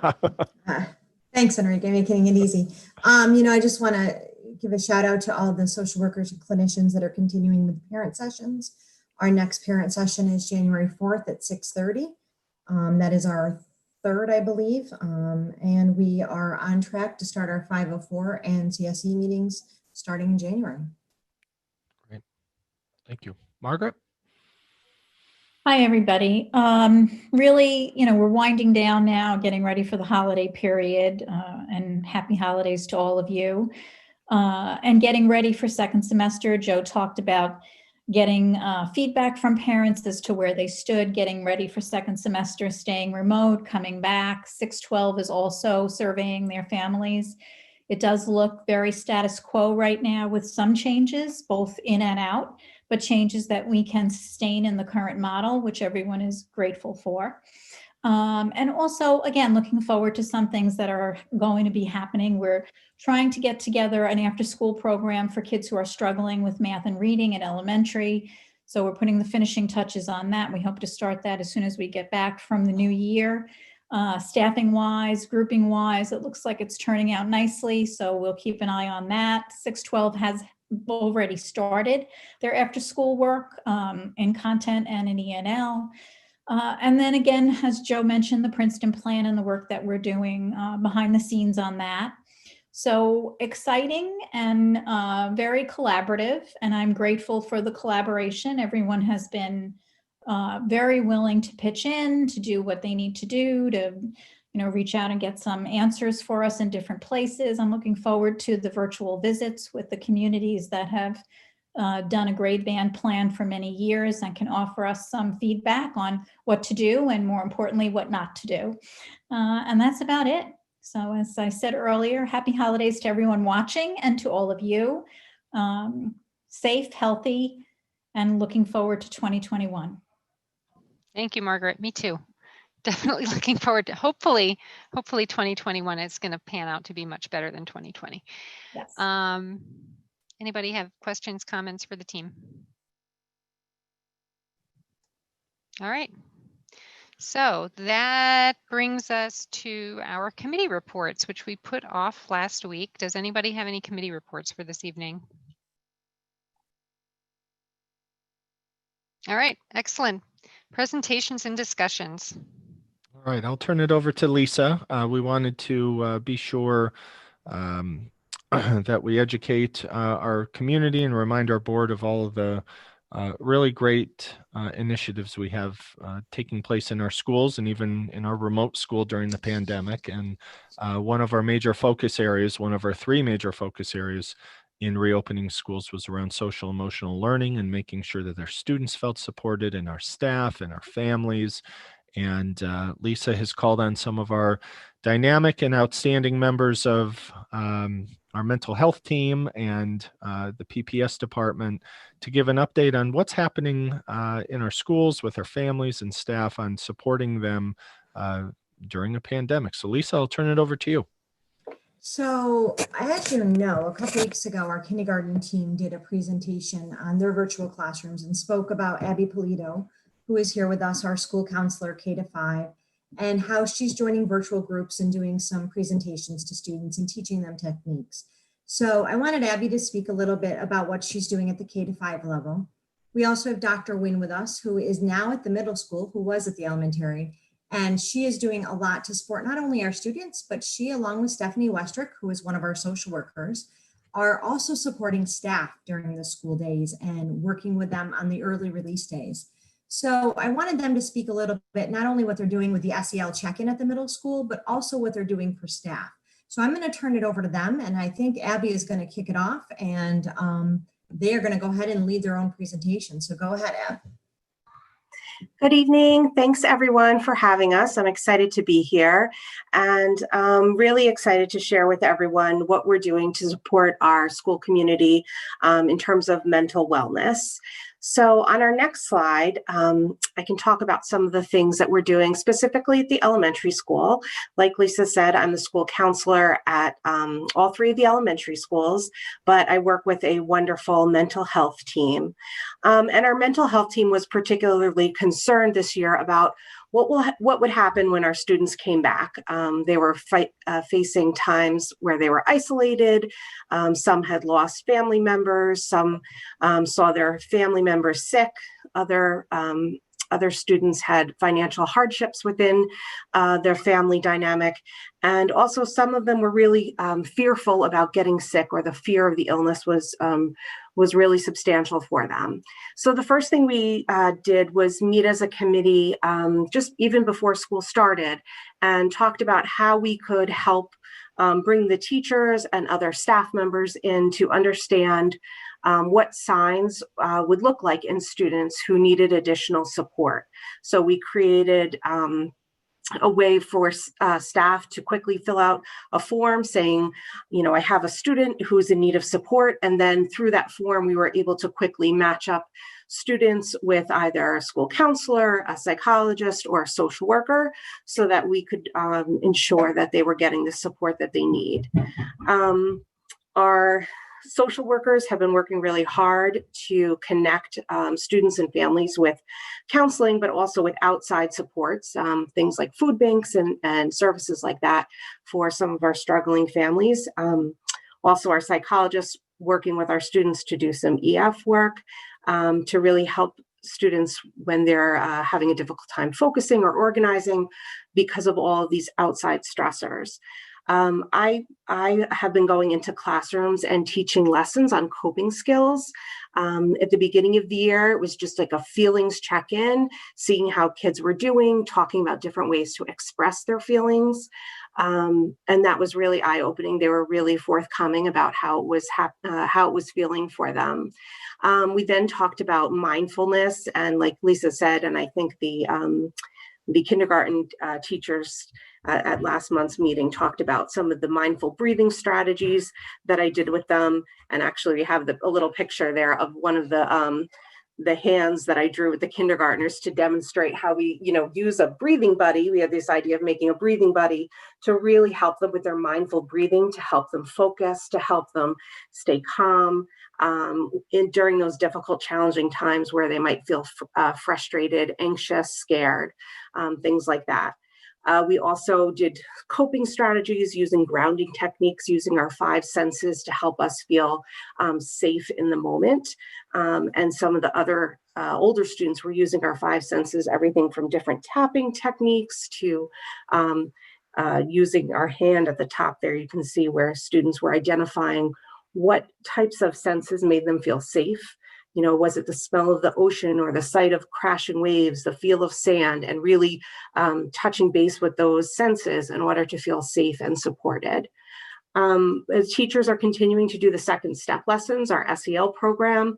Thanks, Enrique, making it easy. I just want to give a shout out to all the social workers and clinicians that are continuing with parent sessions. Our next parent session is January 4th at 6:30. That is our third, I believe. And we are on track to start our 504 and CSE meetings starting in January. Great. Thank you. Margaret? Hi, everybody. Really, we're winding down now, getting ready for the holiday period, and happy holidays to all of you. And getting ready for second semester. Joe talked about getting feedback from parents as to where they stood, getting ready for second semester, staying remote, coming back. 612 is also surveying their families. It does look very status quo right now with some changes, both in and out, but changes that we can sustain in the current model, which everyone is grateful for. And also, again, looking forward to some things that are going to be happening. We're trying to get together an after-school program for kids who are struggling with math and reading in elementary. So we're putting the finishing touches on that. We hope to start that as soon as we get back from the new year. Staffing-wise, grouping-wise, it looks like it's turning out nicely. So we'll keep an eye on that. 612 has already started their after-school work in content and in ENL. And then again, as Joe mentioned, the Princeton plan and the work that we're doing behind the scenes on that. So exciting and very collaborative, and I'm grateful for the collaboration. Everyone has been very willing to pitch in, to do what they need to do, to reach out and get some answers for us in different places. I'm looking forward to the virtual visits with the communities that have done a grade band plan for many years and can offer us some feedback on what to do and, more importantly, what not to do. And that's about it. So as I said earlier, happy holidays to everyone watching and to all of you. Safe, healthy, and looking forward to 2021. Thank you, Margaret. Me too. Definitely looking forward to hopefully 2021 is going to pan out to be much better than 2020. Yes. Anybody have questions, comments for the team? All right. So that brings us to our committee reports, which we put off last week. Does anybody have any committee reports for this evening? All right, excellent. Presentations and discussions. All right, I'll turn it over to Lisa. We wanted to be sure that we educate our community and remind our board of all of the really great initiatives we have taking place in our schools and even in our remote school during the pandemic. And one of our major focus areas, one of our three major focus areas in reopening schools was around social emotional learning and making sure that our students felt supported and our staff and our families. And Lisa has called on some of our dynamic and outstanding members of our mental health team and the PPS department to give an update on what's happening in our schools with our families and staff on supporting them during a pandemic. So Lisa, I'll turn it over to you. So as you know, a couple weeks ago, our kindergarten team did a presentation on their virtual classrooms and spoke about Abby Polito, who is here with us, our school counselor, K-5, and how she's joining virtual groups and doing some presentations to students and teaching them techniques. So I wanted Abby to speak a little bit about what she's doing at the K-5 level. We also have Dr. Wynn with us, who is now at the middle school, who was at the elementary, and she is doing a lot to support not only our students, but she, along with Stephanie Westrick, who is one of our social workers, are also supporting staff during the school days and working with them on the early release days. So I wanted them to speak a little bit, not only what they're doing with the SEL check-in at the middle school, but also what they're doing for staff. So I'm going to turn it over to them, and I think Abby is going to kick it off, and they are going to go ahead and lead their own presentation. So go ahead, Ab. Good evening. Thanks everyone for having us. I'm excited to be here and really excited to share with everyone what we're doing to support our school community in terms of mental wellness. So on our next slide, I can talk about some of the things that we're doing specifically at the elementary school. Like Lisa said, I'm the school counselor at all three of the elementary schools, but I work with a wonderful mental health team. And our mental health team was particularly concerned this year about what would happen when our students came back. They were facing times where they were isolated. Some had lost family members. Some saw their family members sick. Other students had financial hardships within their family dynamic. And also some of them were really fearful about getting sick, or the fear of the illness was really substantial for them. So the first thing we did was meet as a committee just even before school started and talked about how we could help bring the teachers and other staff members in to understand what signs would look like in students who needed additional support. So we created a way for staff to quickly fill out a form saying, you know, I have a student who's in need of support. And then through that form, we were able to quickly match up students with either a school counselor, a psychologist, or a social worker so that we could ensure that they were getting the support that they need. Our social workers have been working really hard to connect students and families with counseling, but also with outside supports, things like food banks and services like that for some of our struggling families. Also, our psychologists working with our students to do some EF work to really help students when they're having a difficult time focusing or organizing because of all of these outside stressors. I have been going into classrooms and teaching lessons on coping skills. At the beginning of the year, it was just like a feelings check-in, seeing how kids were doing, talking about different ways to express their feelings. And that was really eye-opening. They were really forthcoming about how it was feeling for them. We then talked about mindfulness, and like Lisa said, and I think the kindergarten teachers at last month's meeting talked about some of the mindful breathing strategies that I did with them. And actually we have a little picture there of one of the hands that I drew with the kindergartners to demonstrate how we, use a breathing buddy. We had this idea of making a breathing buddy to really help them with their mindful breathing, to help them focus, to help them stay calm during those difficult, challenging times where they might feel frustrated, anxious, scared, things like that. We also did coping strategies using grounding techniques, using our 5 senses to help us feel safe in the moment. And some of the other older students were using our 5 senses, everything from different tapping techniques to using our hand at the top there. You can see where students were identifying what types of senses made them feel safe. Was it the smell of the ocean or the sight of crashing waves, the feel of sand, and really touching base with those senses in order to feel safe and supported. As teachers are continuing to do the second step lessons, our SEL program,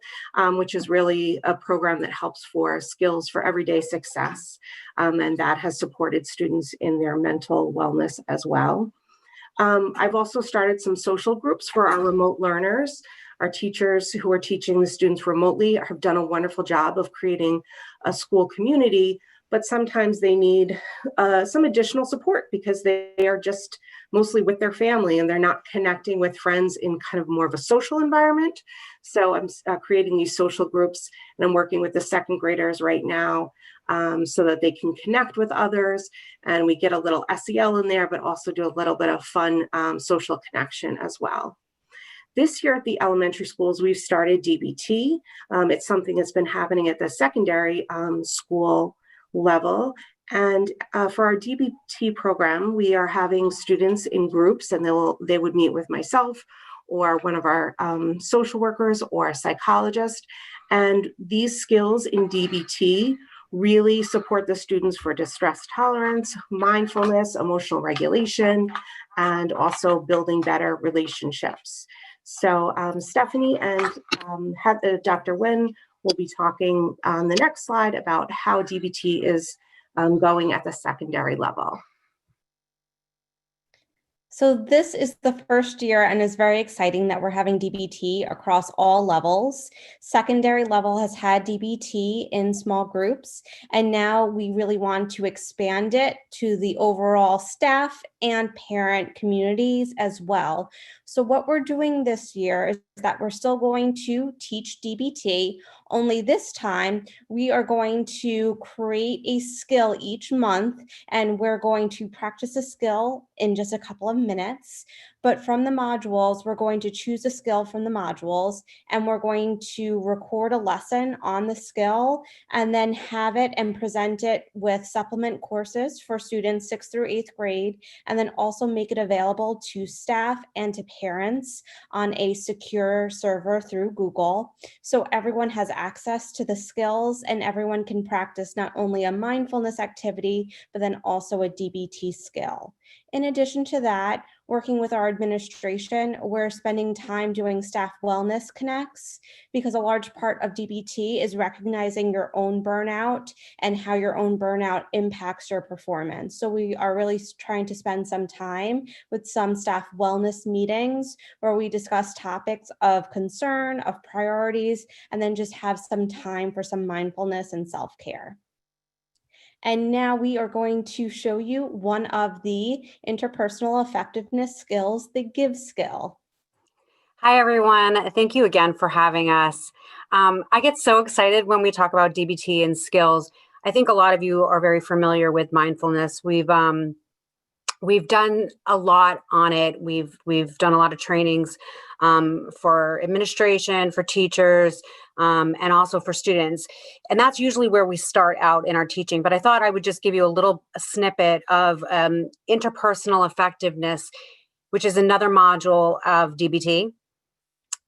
which is really a program that helps for skills for everyday success. And that has supported students in their mental wellness as well. I've also started some social groups for our remote learners. Our teachers who are teaching the students remotely have done a wonderful job of creating a school community, but sometimes they need some additional support because they are just mostly with their family and they're not connecting with friends in kind of more of a social environment. So I'm creating these social groups, and I'm working with the second graders right now so that they can connect with others. And we get a little SEL in there, but also do a little bit of fun social connection as well. This year at the elementary schools, we've started DBT. It's something that's been happening at the secondary school level. And for our DBT program, we are having students in groups, and they would meet with myself or one of our social workers or a psychologist. And these skills in DBT really support the students for distress tolerance, mindfulness, emotional regulation, and also building better relationships. So Stephanie and Dr. Nguyen will be talking on the next slide about how DBT is going at the secondary level. So this is the first year and is very exciting that we're having DBT across all levels. Secondary level has had DBT in small groups, and now we really want to expand it to the overall staff and parent communities as well. So what we're doing this year is that we're still going to teach DBT, only this time we are going to create a skill each month, and we're going to practice a skill in just a couple of minutes. But from the modules, we're going to choose a skill from the modules, and we're going to record a lesson on the skill and then have it and present it with supplement courses for students 6th through 8th grade, and then also make it available to staff and to parents on a secure server through Google. So everyone has access to the skills and everyone can practice not only a mindfulness activity, but then also a DBT skill. In addition to that, working with our administration, we're spending time doing staff wellness connects, because a large part of DBT is recognizing your own burnout and how your own burnout impacts your performance. So we are really trying to spend some time with some staff wellness meetings where we discuss topics of concern, of priorities, and then just have some time for some mindfulness and self-care. And now we are going to show you one of the interpersonal effectiveness skills, the give skill. Hi, everyone. Thank you again for having us. I get so excited when we talk about DBT and skills. I think a lot of you are very familiar with mindfulness. We've done a lot on it. We've done a lot of trainings for administration, for teachers, and also for students. And that's usually where we start out in our teaching. But I thought I would just give you a little snippet of interpersonal effectiveness, which is another module of DBT.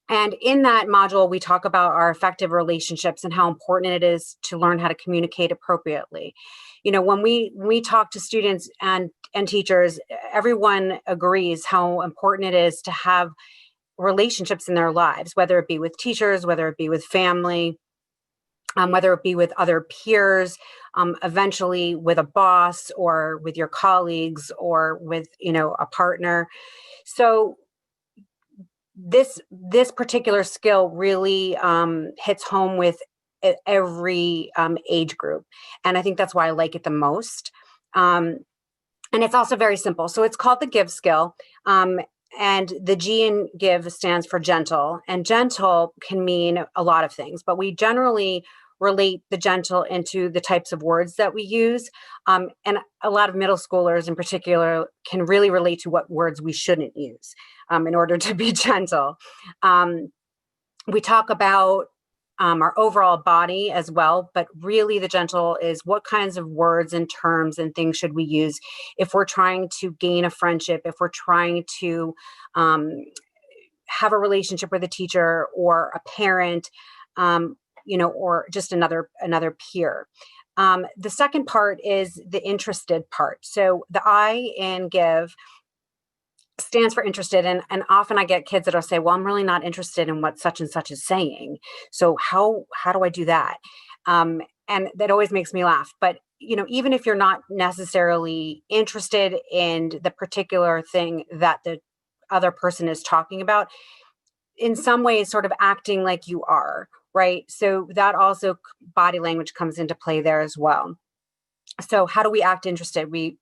And in that module, we talk about our effective relationships and how important it is to learn how to communicate appropriately. You know, when we talk to students and teachers, everyone agrees how important it is to have relationships in their lives, whether it be with teachers, whether it be with family, whether it be with other peers, eventually with a boss or with your colleagues or with, you know, a partner. So this particular skill really hits home with every age group. And I think that's why I like it the most. And it's also very simple. So it's called the give skill. And the G in give stands for gentle. And gentle can mean a lot of things, but we generally relate the gentle into the types of words that we use. And a lot of middle schoolers in particular can really relate to what words we shouldn't use in order to be gentle. We talk about our overall body as well, but really the gentle is what kinds of words and terms and things should we use if we're trying to gain a friendship, if we're trying to have a relationship with a teacher or a parent, you know, or just another peer. The second part is the interested part. So the I in give stands for interested. And often I get kids that'll say, well, I'm really not interested in what such and such is saying. So how do I do that? And that always makes me laugh. But, you know, even if you're not necessarily interested in the particular thing that the other person is talking about, in some ways sort of acting like you are, right? So that also body language comes into play there as well. So how do we act interested? We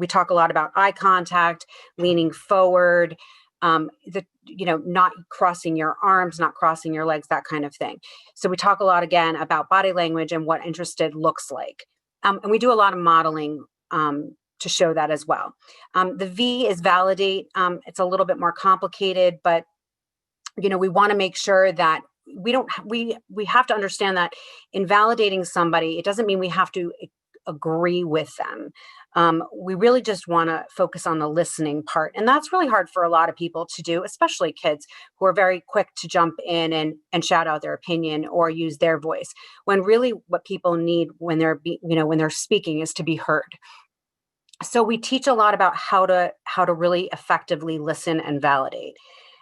talk a lot about eye contact, leaning forward, not crossing your arms, not crossing your legs, that kind of thing. So we talk a lot again about body language and what interested looks like. And we do a lot of modeling to show that as well. The V is validate. It's a little bit more complicated, but we want to make sure that we have to understand that in validating somebody, it doesn't mean we have to agree with them. We really just want to focus on the listening part. And that's really hard for a lot of people to do, especially kids who are very quick to jump in and shout out their opinion or use their voice, when really what people need when they're speaking is to be heard. So we teach a lot about how to really effectively listen and validate.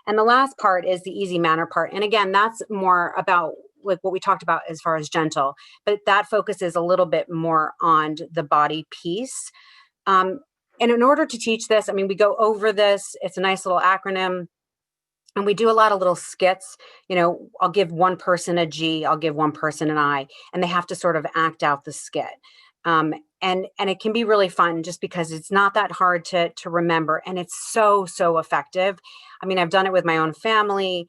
And the last part is the easy manner part. And again, that's more about like what we talked about as far as gentle, but that focuses a little bit more on the body piece. And in order to teach this, we go over this. It's a nice little acronym. And we do a lot of little skits. I'll give one person a G, I'll give one person an I, and they have to sort of act out the skit. And it can be really fun just because it's not that hard to remember. And it's so effective. I've done it with my own family.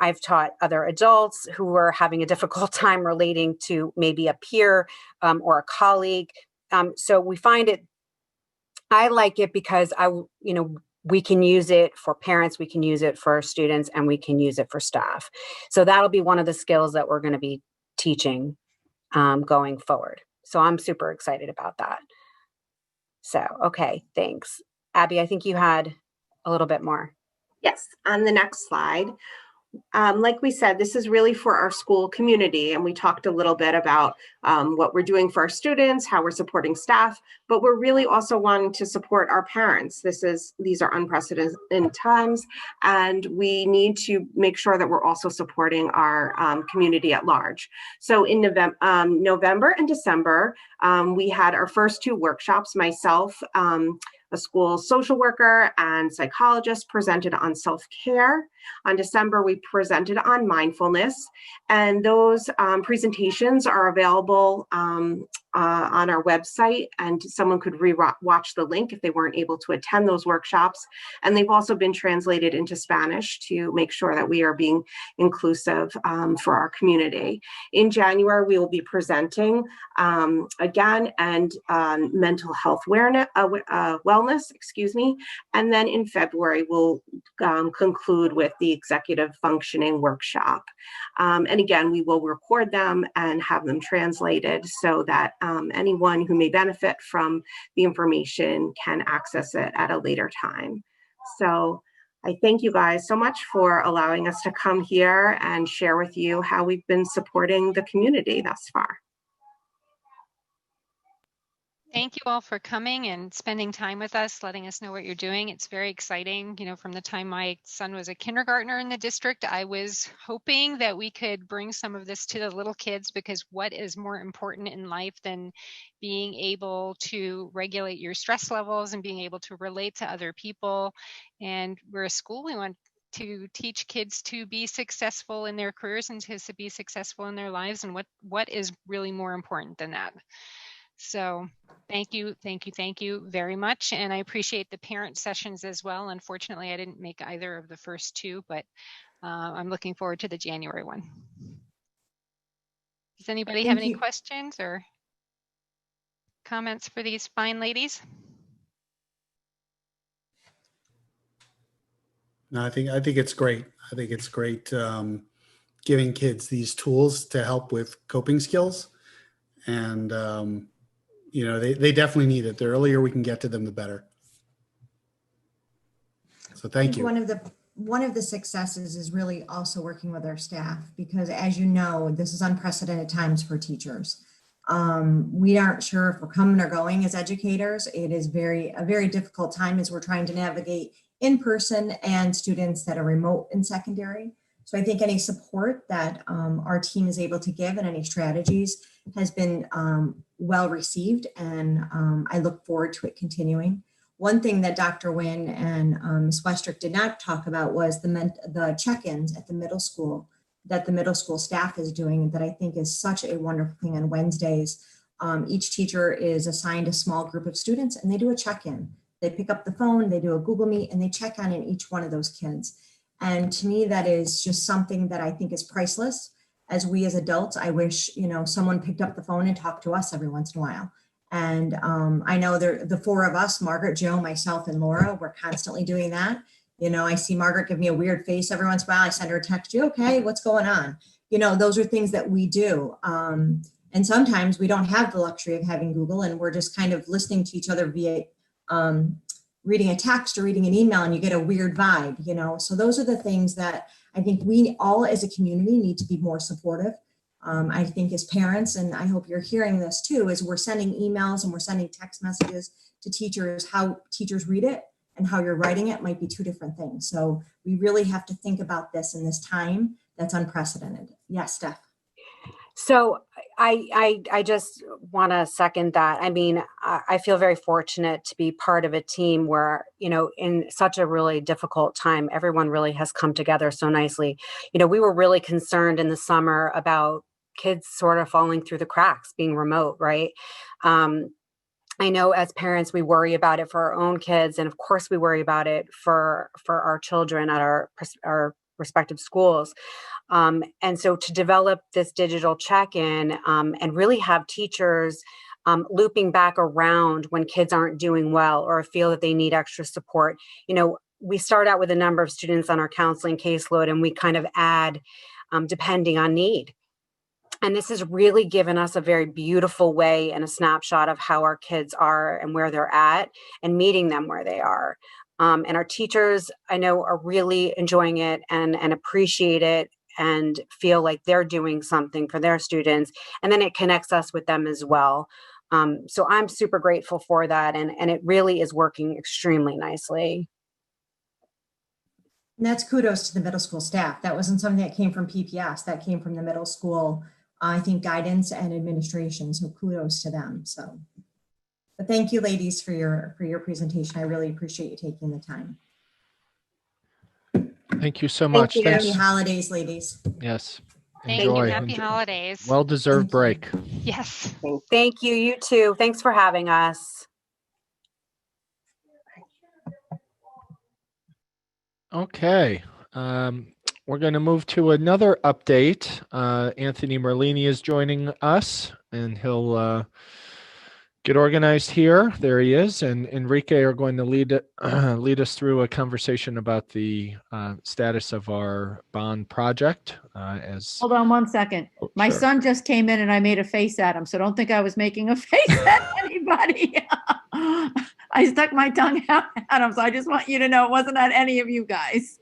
I've taught other adults who are having a difficult time relating to maybe a peer or a colleague. So we find it, I like it because we can use it for parents, we can use it for students, and we can use it for staff. So that'll be one of the skills that we're going to be teaching going forward. So I'm super excited about that. So, okay, thanks. Abby, I think you had a little bit more. Yes, on the next slide. Like we said, this is really for our school community, and we talked a little bit about what we're doing for our students, how we're supporting staff, but we're really also wanting to support our parents. These are unprecedented times, and we need to make sure that we're also supporting our community at large. So in November and December, we had our first 2 workshops. Myself, a school social worker and psychologist, presented on self-care. On December, we presented on mindfulness, and those presentations are available on our website, and someone could watch the link if they weren't able to attend those workshops. And they've also been translated into Spanish to make sure that we are being inclusive for our community. In January, we will be presenting again, and mental health wellness, and then in February, we'll conclude with the executive functioning workshop. And again, we will record them and have them translated so that anyone who may benefit from the information can access it at a later time. So I thank you guys so much for allowing us to come here and share with you how we've been supporting the community thus far. Thank you all for coming and spending time with us, letting us know what you're doing. It's very exciting. From the time my son was a kindergartner in the district, I was hoping that we could bring some of this to the little kids, because what is more important in life than being able to regulate your stress levels and being able to relate to other people? And we're a school, we want to teach kids to be successful in their careers and to be successful in their lives. And what is really more important than that? So thank you very much. And I appreciate the parent sessions as well. Unfortunately, I didn't make either of the first 2, but I'm looking forward to the January one. Does anybody have any questions or comments for these fine ladies? No, I think it's great. I think it's great giving kids these tools to help with coping skills. And they definitely need it. The earlier we can get to them, the better. So thank you. One of the successes is really also working with our staff, because as you know, this is unprecedented times for teachers. We aren't sure if we're coming or going as educators. It is a very difficult time as we're trying to navigate in person and students that are remote in secondary. So I think any support that our team is able to give and any strategies has been well received, and I look forward to it continuing. One thing that Dr. Wynn and Ms. Westrick did not talk about was the check-ins at the middle school that the middle school staff is doing, that I think is such a wonderful thing. On Wednesdays, each teacher is assigned a small group of students, and they do a check-in. They pick up the phone, they do a Google Meet, and they check on in each one of those kids. And to me, that is just something that I think is priceless. As we as adults, I wish, someone picked up the phone and talked to us every once in a while. And I know the four of us, Margaret, Joe, myself, and Laura, we're constantly doing that. You know, I see Margaret give me a weird face every once in a while. I send her a text, you okay? What's going on? You know, those are things that we do. And sometimes we don't have the luxury of having Google, and we're just kind of listening to each other via reading a text or reading an email, and you get a weird vibe, you know? So those are the things that I think we all as a community need to be more supportive. I think as parents, and I hope you're hearing this too, is we're sending emails and we're sending text messages to teachers. How teachers read it and how you're writing it might be two different things. So we really have to think about this in this time that's unprecedented. Yes, Steph. So I just want to second that. I mean, I feel very fortunate to be part of a team where, you know, in such a really difficult time, everyone really has come together so nicely. You know, we were really concerned in the summer about kids sort of falling through the cracks, being remote, right? I know as parents, we worry about it for our own kids. And of course, we worry about it for our children at our respective schools. And so to develop this digital check-in and really have teachers looping back around when kids aren't doing well or feel that they need extra support. You know, we start out with a number of students on our counseling caseload, and we kind of add depending on need. And this has really given us a very beautiful way and a snapshot of how our kids are and where they're at and meeting them where they are. And our teachers, I know, are really enjoying it and appreciate it and feel like they're doing something for their students. And then it connects us with them as well. So I'm super grateful for that. And it really is working extremely nicely. And that's kudos to the middle school staff. That wasn't something that came from PPS. That came from the middle school, I think, guidance and administration. So kudos to them. So, but thank you, ladies, for your presentation. I really appreciate you taking the time. Thank you so much. Thank you. Happy holidays, ladies. Yes. Thank Enjoy. you. Happy holidays. Well-deserved break. Yes. Thank you. You too. Thanks for having us. Okay. We're going to move to another update. Anthony Merlini is joining us, and he'll get organized here. There he is. And Enrique are going to lead us through a conversation about the status of our bond project. Hold on one second. My sure. son just came in and I made a face at him. So don't think I was making a face at anybody. I stuck my tongue out at him. So I just want you to know it wasn't at any of you guys.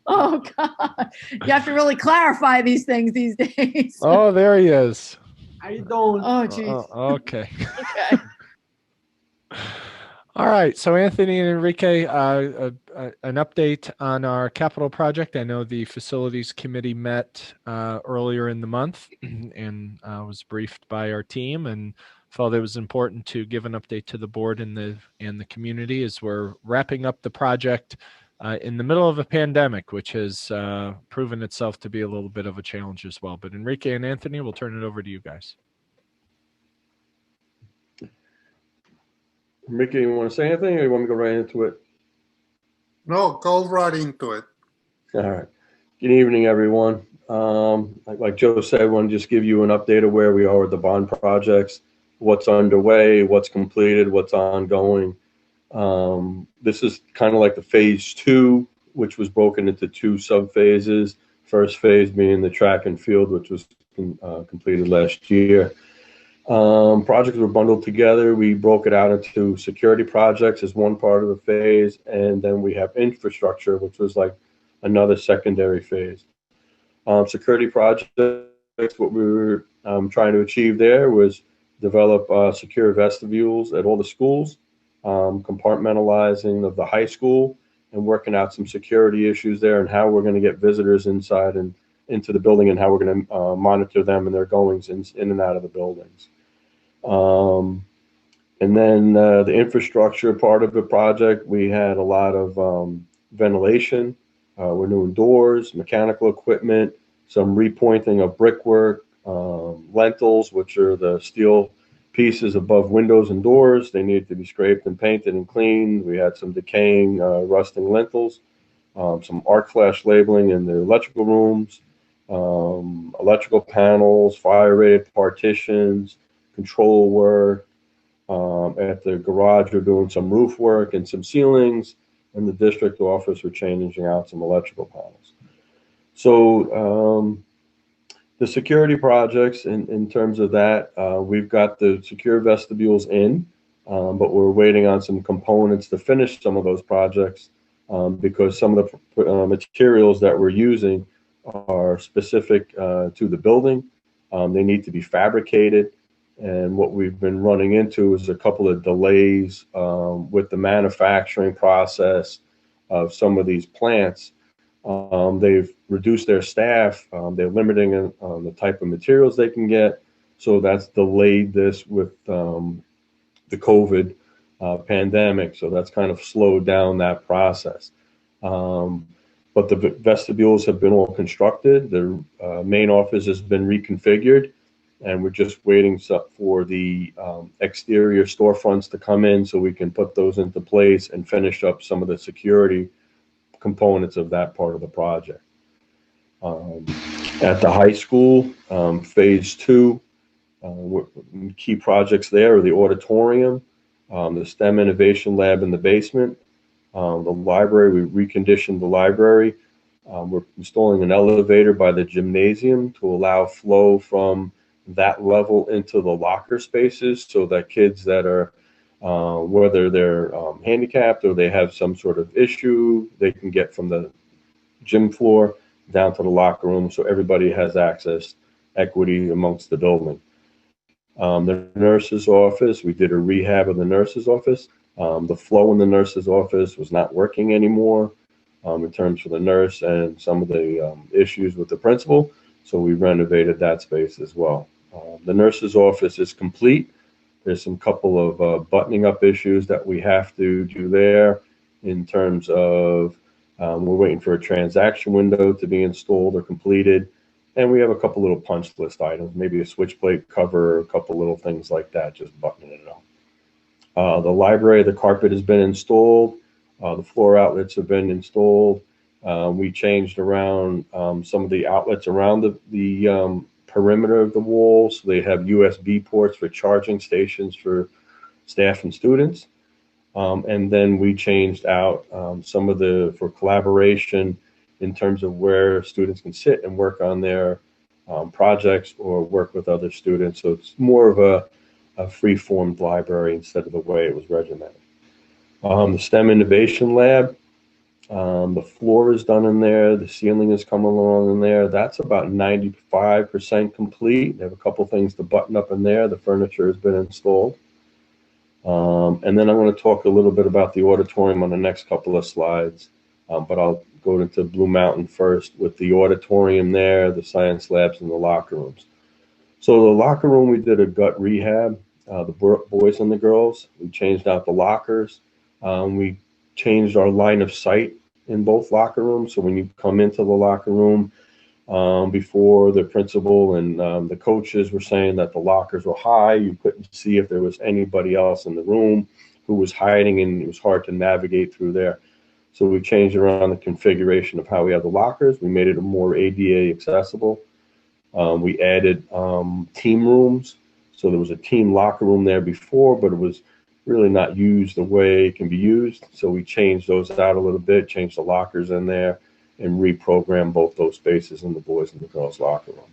Oh, God. You have to really clarify these things these days. Oh, there he is. How you doing? Oh, geez. Okay. Okay. All right. So Anthony and Enrique, an update on our capital project. I know the facilities committee met earlier in the month and was briefed by our team and felt it was important to give an update to the board and the community as we're wrapping up the project in the middle of a pandemic, which has proven itself to be a little bit of a challenge as well. But Enrique and Anthony, we'll turn it over to you guys. Enrique, you want to say anything, or you want me to go right into it? No, go right into it. All right. Good evening, everyone. Like Joe said, I want to just give you an update of where we are with the bond projects, what's underway, what's completed, what's ongoing. This is kind of like the phase 2, which was broken into 2 sub-phases. First phase being the track and field, which was completed last year. Projects were bundled together. We broke it out into security projects as one part of the phase, and then we have infrastructure, which was like another secondary phase. Security projects, what we were trying to achieve there was develop secure vestibules at all the schools, compartmentalizing of the high school, and working out some security issues there and how we're going to get visitors inside and into the building and how we're going to monitor them and their goings in and out of the buildings. And then the infrastructure part of the project, we had a lot of ventilation. We're doing doors, mechanical equipment, some repointing of brickwork, lentils, which are the steel pieces above windows and doors. They needed to be scraped and painted and cleaned. We had some decaying, rusting lentils, some arc flash labeling in the electrical rooms, electrical panels, fire rated partitions, control work. At the garage, we're doing some roof work and some ceilings. In the district office, we're changing out some electrical panels. So the security projects, in terms of that, we've got the secure vestibules in, but we're waiting on some components to finish some of those projects because some of the materials that we're using are specific to the building. They need to be fabricated. And what we've been running into is a couple of delays with the manufacturing process of some of these plants. They've reduced their staff. They're limiting on the type of materials they can get. So that's delayed this with the COVID pandemic. So that's kind of slowed down that process. But the vestibules have been all constructed. The main office has been reconfigured. And we're just waiting for the exterior storefronts to come in so we can put those into place and finish up some of the security components of that part of the project. At the high school, phase 2, key projects there are the auditorium, the STEM Innovation Lab in the basement, the library. We reconditioned the library. We're installing an elevator by the gymnasium to allow flow from that level into the locker spaces so that kids that are, whether they're handicapped or they have some sort of issue, they can get from the gym floor down to the locker room so everybody has access, equity amongst the building. The nurse's office, we did a rehab of the nurse's office. The flow in the nurse's office was not working anymore in terms of the nurse and some of the issues with the principal. So we renovated that space as well. The nurse's office is complete. There's some couple of buttoning up issues that we have to do there in terms of we're waiting for a transaction window to be installed or completed. And we have a couple little punch list items, maybe a switch plate cover, a couple little things like that, just buttoning it up. The library, the carpet has been installed. The floor outlets have been installed. We changed around some of the outlets around the perimeter of the wall. So they have USB ports for charging stations for staff and students. And then we changed out some of for collaboration in terms of where students can sit and work on their projects or work with other students. So it's more of a free-formed library instead of the way it was regimented. The STEM Innovation Lab, the floor is done in there. The ceiling is coming along in there. That's about 95% complete. They have a couple things to button up in there. The furniture has been installed. And then I'm going to talk a little bit about the auditorium on the next couple of slides. But I'll go into Blue Mountain first with the auditorium there, the science labs, and the locker rooms. So the locker room, we did a gut rehab, the boys and the girls. We changed out the lockers. We changed our line of sight in both locker rooms. So when you come into the locker room, before the principal and the coaches were saying that the lockers were high, you couldn't see if there was anybody else in the room who was hiding, and it was hard to navigate through there. So we changed around the configuration of how we have the lockers. We made it more ADA accessible. We added team rooms. So there was a team locker room there before, but it was really not used the way it can be used. So we changed those out a little bit, changed the lockers in there, and reprogrammed both those spaces in the boys and the girls locker room.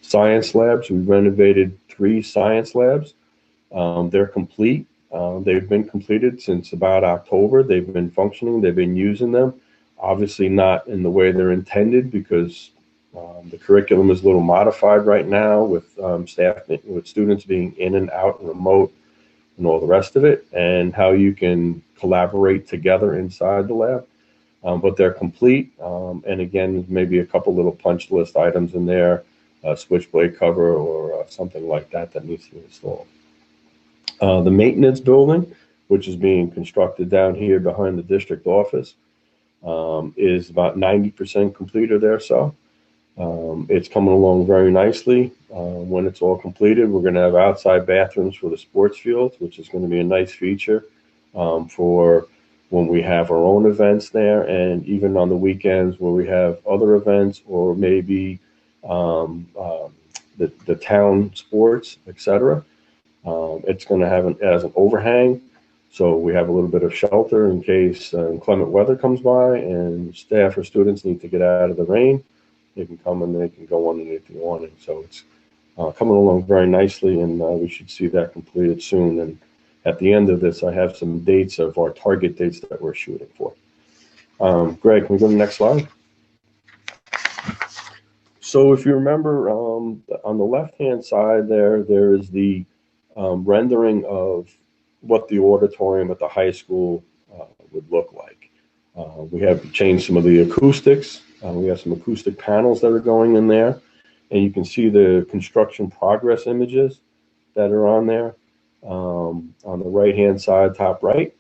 Science labs, we renovated 3 science labs. They're complete. They've been completed since about October. They've been functioning. They've been using them. Obviously not in the way they're intended because the curriculum is a little modified right now with with students being in and out and remote and all the rest of it, and how you can collaborate together inside the lab. But they're complete. And again, maybe a couple little punch list items in there, a switchblade cover or something like that that needs to be installed. The maintenance building, which is being constructed down here behind the district office, is about 90% complete or there. So it's coming along very nicely. When it's all completed, we're going to have outside bathrooms for the sports fields, which is going to be a nice feature for when we have our own events there, and even on the weekends where we have other events or maybe the town sports, etc. It's going to have as an overhang, so we have a little bit of shelter in case inclement weather comes by and staff or students need to get out of the rain. They can come and they can go underneath the awning. So it's coming along very nicely, and we should see that completed soon. And at the end of this, I have some dates of our target dates that we're shooting for. Greg, can we go to the next slide? So if you remember, on the left-hand side there is the rendering of what the auditorium at the high school would look like. We have changed some of the acoustics. We have some acoustic panels that are going in there, and you can see the construction progress images that are on there. On the right-hand side, top right,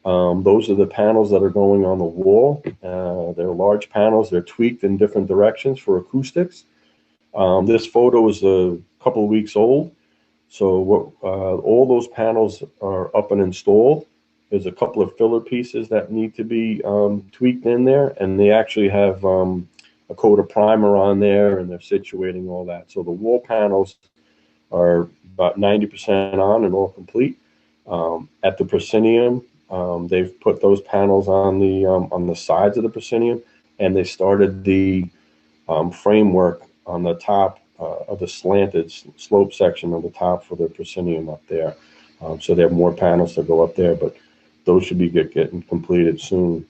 those are the panels that are going on the wall. They're large panels. They're tweaked in different directions for acoustics. This photo is a couple of weeks old. So all those panels are up and installed. There's a couple of filler pieces that need to be tweaked in there, and they actually have a coat of primer on there, and they're situating all that. So the wall panels are about 90% on and all complete. At the proscenium, they've put those panels on the sides of the proscenium, and they started the framework on the top of the slanted slope section of the top for the proscenium up there. So they have more panels to go up there, but those should be getting completed soon.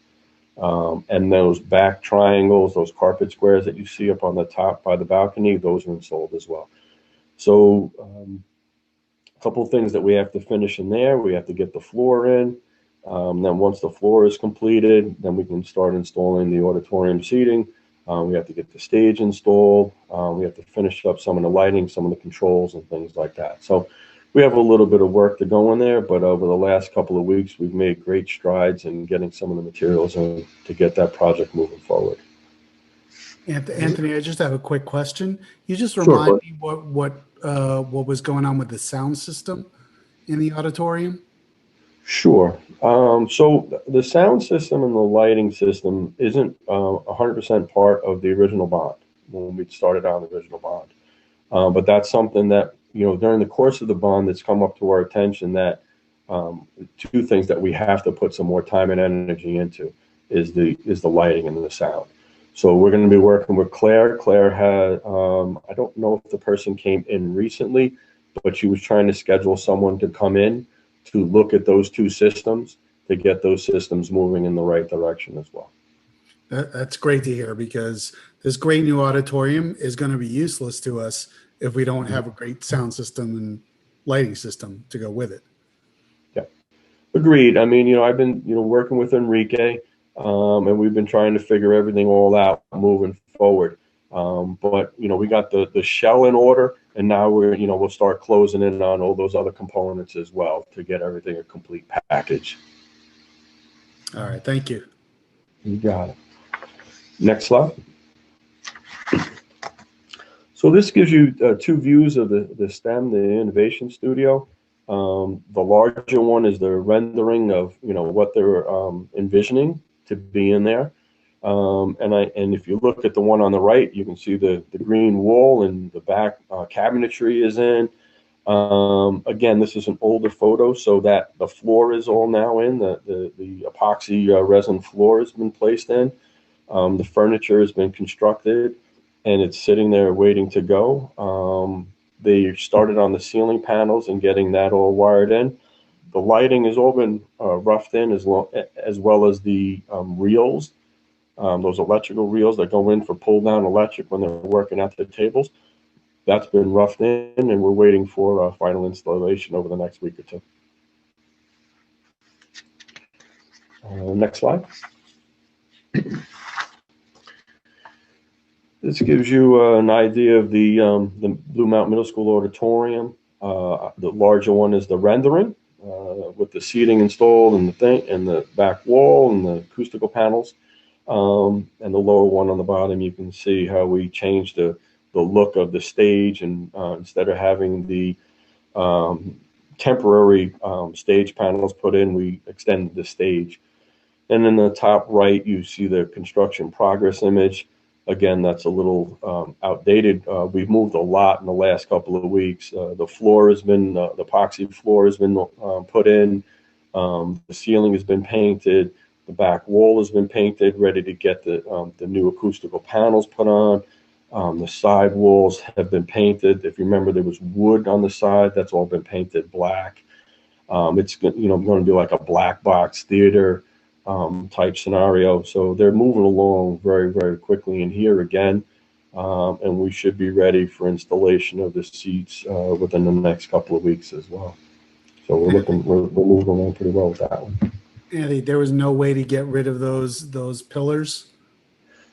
And those back triangles, those carpet squares that you see up on the top by the balcony, those are installed as well. So a couple of things that we have to finish in there. We have to get the floor in. Then once the floor is completed, then we can start installing the auditorium seating. We have to get the stage installed. We have to finish up some of the lighting, some of the controls and things like that. So we have a little bit of work to go in there, but over the last couple of weeks, we've made great strides in getting some of the materials in to get that project moving forward. Anthony, I just have a quick question. You just Sure, remind me what was going on with the sound system in the auditorium? Sure. So the sound system and the lighting system isn't 100% part of the original bond when we started on the original bond. But that's something that, during the course of the bond that's come up to our attention that two things that we have to put some more time and energy into is the lighting and the sound. So we're going to be working with Claire. Claire had, I don't know if the person came in recently, but she was trying to schedule someone to come in to look at those two systems to get those systems moving in the right direction as well. That's great to hear, because this great new auditorium is going to be useless to us if we don't have a great sound system and lighting system to go with it. Yeah, agreed. I mean, I've been, working with Enrique, and we've been trying to figure everything all out moving forward. But, we got the shell in order, and now we'll start closing in on all those other components as well to get everything a complete package. All right. Thank you. You got it. Next slide. So this gives you two views of the STEM, the Innovation Studio. The larger one is the rendering of, what they're envisioning to be in there. And if you look at the one on the right, you can see the green wall and the back cabinetry is in. Again, this is an older photo, so that the floor is all now in. The epoxy resin floor has been placed in. The furniture has been constructed, and it's sitting there waiting to go. They started on the ceiling panels and getting that all wired in. The lighting has all been roughed in as well as the reels. Those electrical reels that go in for pull down electric when they're working at the tables, that's been roughed in, and we're waiting for final installation over the next week or two. Next slide. This gives you an idea of the Blue Mountain Middle School auditorium. The larger one is the rendering with the seating installed and the back wall and the acoustical panels. And the lower one on the bottom, you can see how we changed the look of the stage, and instead of having the temporary stage panels put in, we extended the stage. And in the top right, you see the construction progress image. Again, that's a little outdated. We've moved a lot in the last couple of weeks. The floor has been, the epoxy floor has been put in. The ceiling has been painted. The back wall has been painted, ready to get the new acoustical panels put on. The side walls have been painted. If you remember, there was wood on the side. That's all been painted black. It's going to do like a black box theater type scenario. So they're moving along very, very quickly in here again. And we should be ready for installation of the seats within the next couple of weeks as well. So we're moving along pretty well with that one. Andy, there was no way to get rid of those pillars?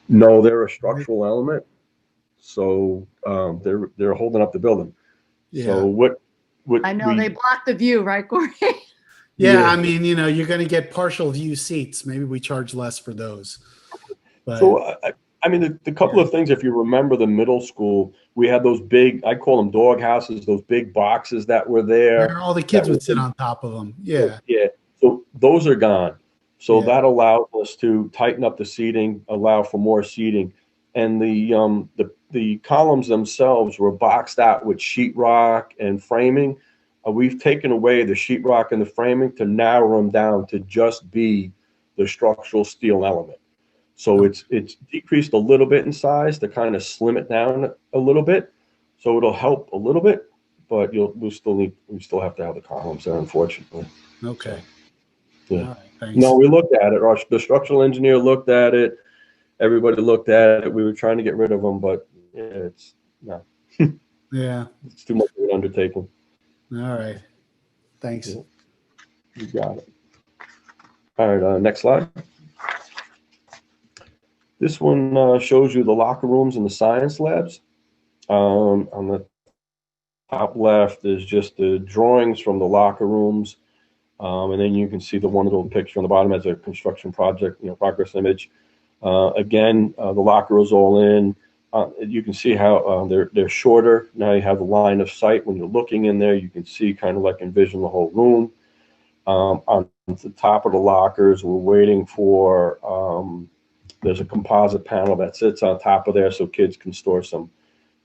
No, they're a structural element. So they're holding up the building. Yeah. So what I know they block the view, right, Corey? Yeah, I mean, you're going to get partial view seats. Maybe we charge less for those. But, so, I mean, the couple of things, if you remember the middle school, we had those big, I call them dog houses, those big boxes that were there. where all the kids would sit on top of them. Yeah. Yeah. So those are gone. So that allows us to tighten up the seating, allow for more seating. And the columns themselves were boxed out with sheetrock and framing. We've taken away the sheetrock and the framing to narrow them down to just be the structural steel element. So it's decreased a little bit in size to kind of slim it down a little bit. So it'll help a little bit, but we still have to have the columns there, unfortunately. Okay. Yeah. All right, thanks. No, we looked at it. The structural engineer looked at it. Everybody looked at it. We were trying to get rid of them, but it's no. Yeah. It's too much of an undertaking. All right. Thanks. Yeah. You got it. All right, next slide. This one shows you the locker rooms and the science labs. On the top left is just the drawings from the locker rooms. And then you can see the one little picture on the bottom as a construction project, progress image. Again, the locker is all in. You can see how they're shorter. Now you have the line of sight. When you're looking in there, you can see kind of like envision the whole room. On the top of the lockers, we're waiting for, there's a composite panel that sits on top of there so kids can store some,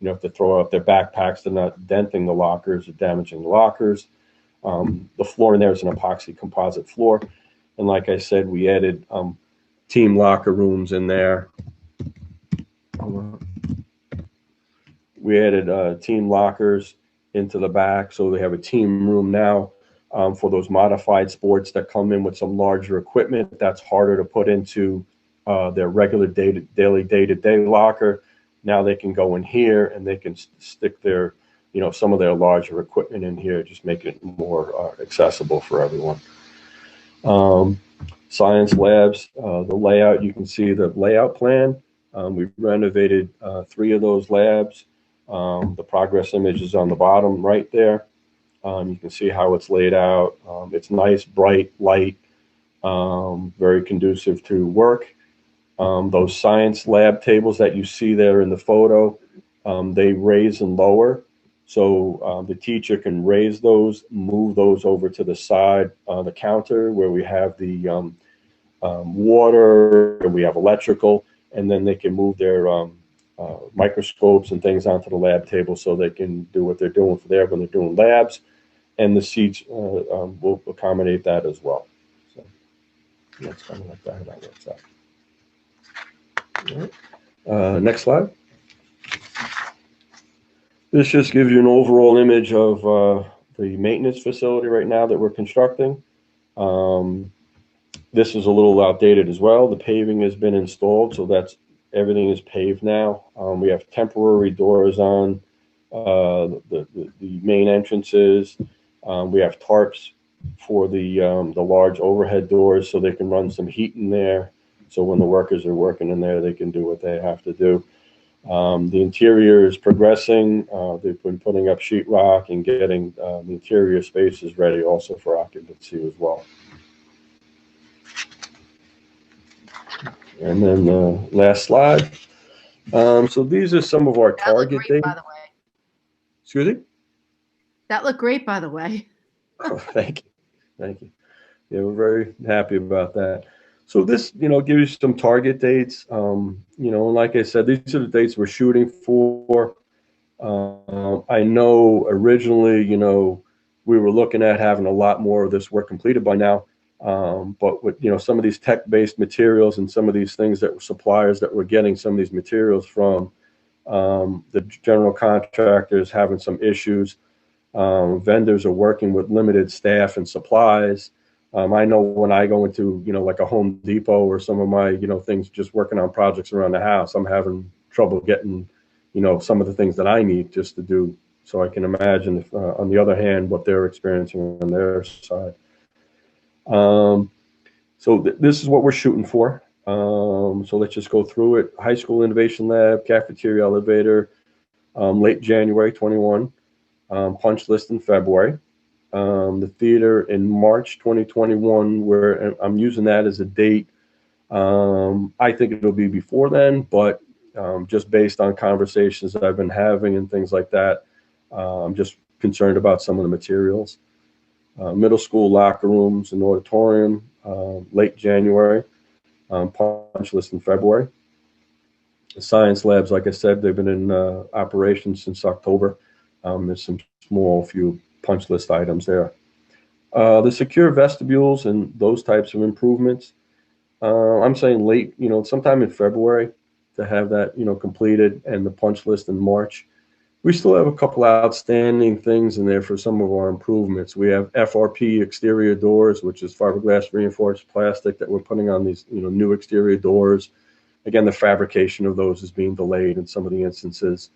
if they throw out their backpacks, they're not denting the lockers or damaging the lockers. The floor in there is an epoxy composite floor. And like I said, we added team locker rooms in there. We added team lockers into the back. So they have a team room now for those modified sports that come in with some larger equipment. That's harder to put into their regular daily day-to-day locker. Now they can go in here and they can stick their, some of their larger equipment in here, just make it more accessible for everyone. Science labs, the layout, you can see the layout plan. We've renovated 3 of those labs. The progress image is on the bottom right there. You can see how it's laid out. It's nice, bright, light, very conducive to work. Those science lab tables that you see there in the photo, they raise and lower. So the teacher can raise those, move those over to the side on the counter where we have the water, and we have electrical, and then they can move their microscopes and things onto the lab table so they can do what they're doing for there when they're doing labs, and the seats will accommodate that as well. So that's kind of like that, how that works out. All right. Next slide. This just gives you an overall image of the maintenance facility right now that we're constructing. This is a little outdated as well. The paving has been installed, so everything is paved now. We have temporary doors on the main entrances. We have tarps for the large overhead doors so they can run some heat in there. So when the workers are working in there, they can do what they have to do. The interior is progressing. They've been putting up sheetrock and getting the interior spaces ready also for occupancy as well. And then the last slide. So these are some of our target dates. By the way. Excuse me? That looked great, by the way. Oh, thank you. Thank you. Yeah, we're very happy about that. So this, gives you some target dates. And like I said, these are the dates we're shooting for. I know originally, we were looking at having a lot more of this work completed by now. But with, some of these tech-based materials and some of these things that were suppliers that were getting some of these materials from, the general contractors having some issues. Vendors are working with limited staff and supplies. I know when I go into, like a Home Depot or some of my, things just working on projects around the house, I'm having trouble getting, some of the things that I need just to do. So I can imagine if, on the other hand, what they're experiencing on their side. So this is what we're shooting for. So let's just go through it. High School Innovation Lab, cafeteria elevator, late January 21, punch list in February. The theater in March 2021, where I'm using that as a date. I think it'll be before then, but just based on conversations that I've been having and things like that, I'm just concerned about some of the materials. Middle school locker rooms and auditorium, late January, punch list in February. The science labs, like I said, they've been in operation since October. There's some few punch list items there. The secure vestibules and those types of improvements, I'm saying late, sometime in February to have that, completed, and the punch list in March. We still have a couple outstanding things in there for some of our improvements. We have FRP exterior doors, which is fiberglass reinforced plastic that we're putting on these, new exterior doors. Again, the fabrication of those is being delayed in some of the instances.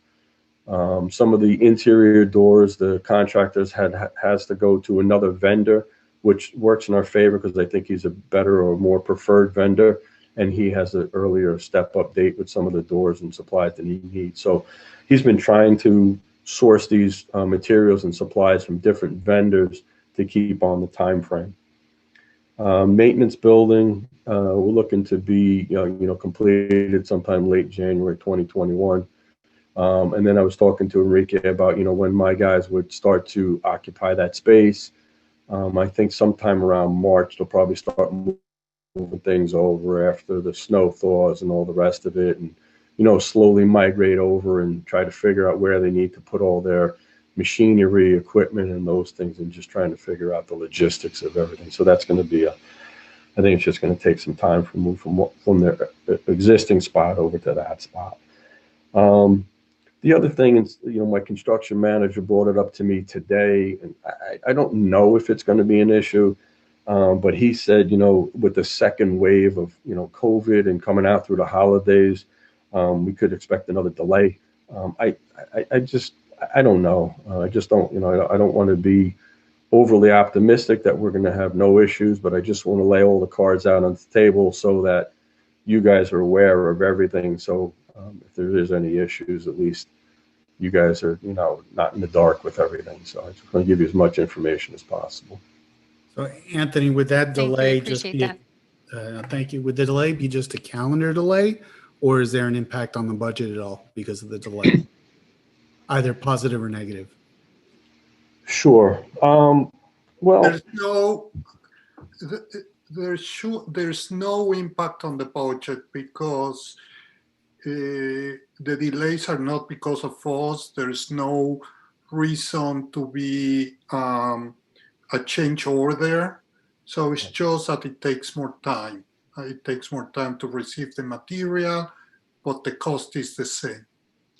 Some of the interior doors, the contractors has to go to another vendor, which works in our favor because I think he's a better or more preferred vendor, and he has an earlier step-up date with some of the doors and supplies that he needs. So he's been trying to source these materials and supplies from different vendors to keep on the time frame. Maintenance building, we're looking to be completed sometime late January 2021. And then I was talking to Enrique about, when my guys would start to occupy that space. I think sometime around March, they'll probably start moving things over after the snow thaws and all the rest of it. And, slowly migrate over and try to figure out where they need to put all their machinery, equipment, and those things, and just trying to figure out the logistics of everything. So that's going to be I think it's just going to take some time to move from their existing spot over to that spot. The other thing is, my construction manager brought it up to me today, and I don't know if it's going to be an issue, but he said, with the second wave of, COVID and coming out through the holidays, we could expect another delay. I don't know. I just don't, I don't want to be overly optimistic that we're going to have no issues, but I just want to lay all the cards out on the table so that you guys are aware of everything. So if there is any issues, at least you guys are, not in the dark with everything. So I just want to give you as much information as possible. So Anthony, would that delay Appreciate just be, thank you. Would the delay be just a calendar delay, or is there an impact on the budget at all because of the delay, either positive or negative? Sure. Well, there's no impact on the budget because the delays are not because of us. There's no reason to be a change order. So it's just that it takes more time. It takes more time to receive the material, but the cost is the same.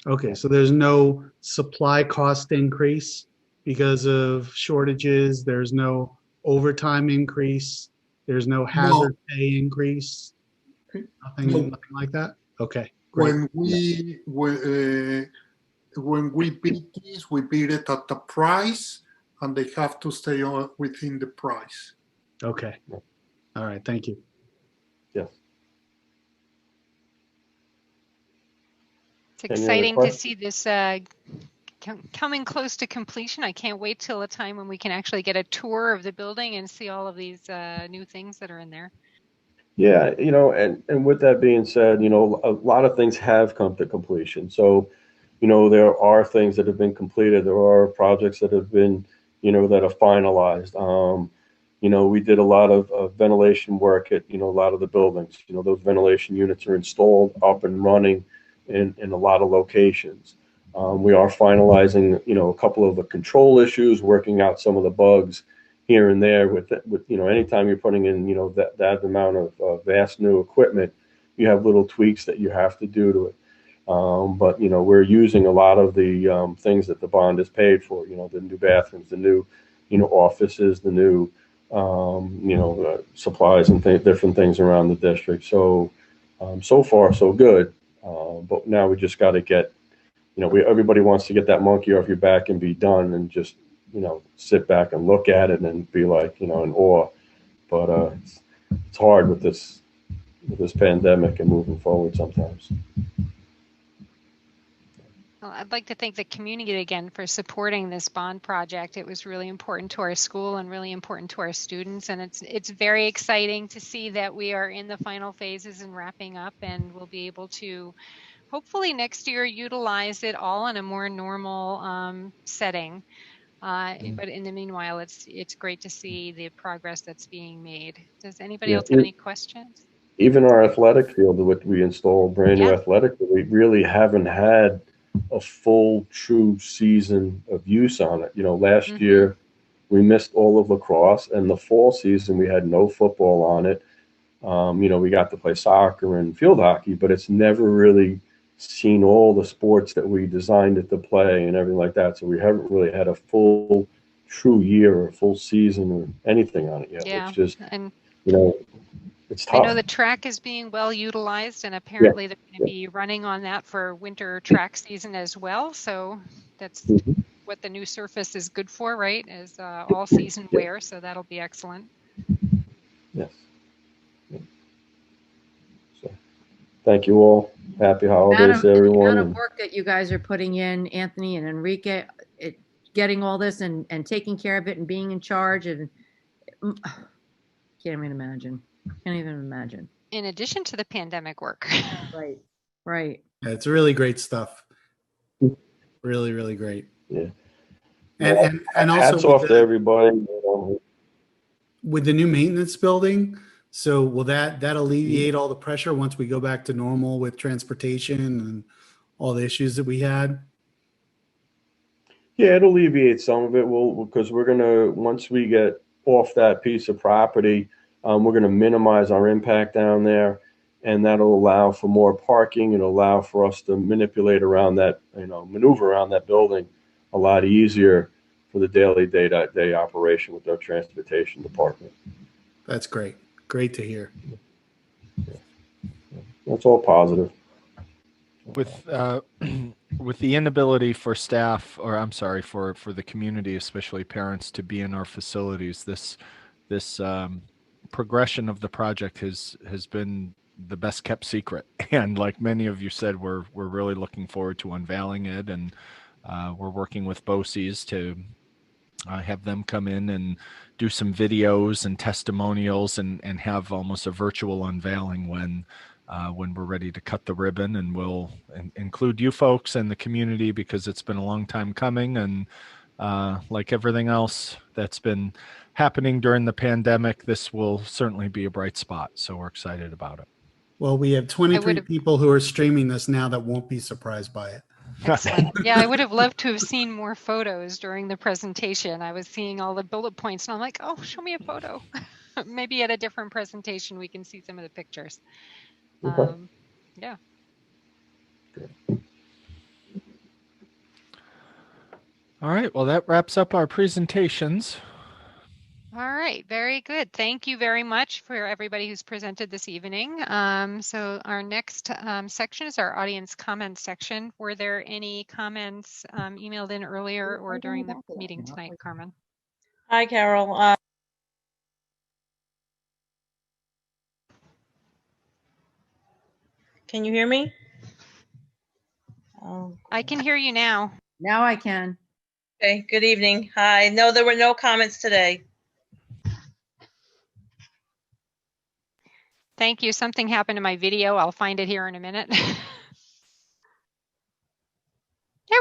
Okay, so there's no supply cost increase because of shortages. There's no overtime increase. There's no hazard pay increase. Nothing like that. Okay, great. When we bid this, we bid it at the price, and they have to stay within the price. Okay. All right. Thank you. Yes. It's exciting to see this coming close to completion. I can't wait till a time when we can actually get a tour of the building and see all of these new things that are in there. Yeah, and with that being said, a lot of things have come to completion. So, there are things that have been completed. There are projects that have been, that are finalized. we did a lot of ventilation work at, a lot of the buildings. Those ventilation units are installed, up and running in a lot of locations. We are finalizing, a couple of the control issues, working out some of the bugs here and there with anytime you're putting in, that amount of vast new equipment, you have little tweaks that you have to do to it. But, we're using a lot of the things that the bond is paid for, the new bathrooms, the new, offices, the new, supplies and different things around the district. So, so far, so good. But now we just got to get, everybody wants to get that monkey off your back and be done and just, sit back and look at it and be like, in awe. But it's hard with this pandemic and moving forward sometimes. Well, I'd like to thank the community again for supporting this bond project. It was really important to our school and really important to our students. And it's very exciting to see that we are in the final phases and wrapping up, and we'll be able to hopefully next year utilize it all in a more normal setting. But in the meanwhile, it's great to see the progress that's being made. Does anybody else have any questions? Even our athletic field, which we installed brand new athletic, we really haven't had a full true season of use on it. Last year we missed all of lacrosse, and the fall season we had no football on it. We got to play soccer and field hockey, but it's never really seen all the sports that we designed it to play and everything like that. So we haven't really had a full true year or full season or anything on it yet. Yeah. It's just, and it's tough. I know the track is being well utilized, and apparently they're going to be running on that for winter track season as well. So that's what the new surface is good for, right? Is all season wear. So that'll be excellent. Yes. So, thank you all. Happy holidays to everyone. The amount of work that you guys are putting in, Anthony and Enrique, getting all this and taking care of it and being in charge, and can't even imagine. Can't even imagine. In addition to the pandemic work. Right. Yeah, it's really great stuff. Really, really great. Yeah. And also hats off to everybody. With the new maintenance building, so will that alleviate all the pressure once we go back to normal with transportation and all the issues that we had? Yeah, it alleviates some of it. Because we're gonna, once we get off that piece of property, we're gonna minimize our impact down there, and that'll allow for more parking. It'll allow for us to manipulate around that, maneuver around that building a lot easier for the daily day-to-day operation with our transportation department. That's great. Great to hear. That's all positive. With the inability for staff, or I'm sorry, for the community, especially parents, to be in our facilities, this progression of the project has been the best kept secret. And like many of you said, we're really looking forward to unveiling it, and we're working with BOCES to have them come in and do some videos and testimonials and have almost a virtual unveiling when we're ready to cut the ribbon. And we'll include you folks and the community, because it's been a long time coming. And like everything else that's been happening during the pandemic, this will certainly be a bright spot. So we're excited about it. Well, we have 23 people who are streaming this now that won't be surprised by it. Excellent. Yeah, I would have loved to have seen more photos during the presentation. I was seeing all the bullet points and I'm like, oh, show me a photo. Maybe at a different presentation we can see some of the pictures. Okay. Yeah. All right. Well, that wraps up our presentations. All right, very good. Thank you very much for everybody who's presented this evening. So our next section is our audience comments section. Were there any comments emailed in earlier or during the meeting tonight, Carmen? Hi, Carol. Can you hear me? Oh. I can hear you now. Now I can. Okay, good evening. Hi. No, there were no comments today. Thank you. Something happened to my video. I'll find it here in a minute. There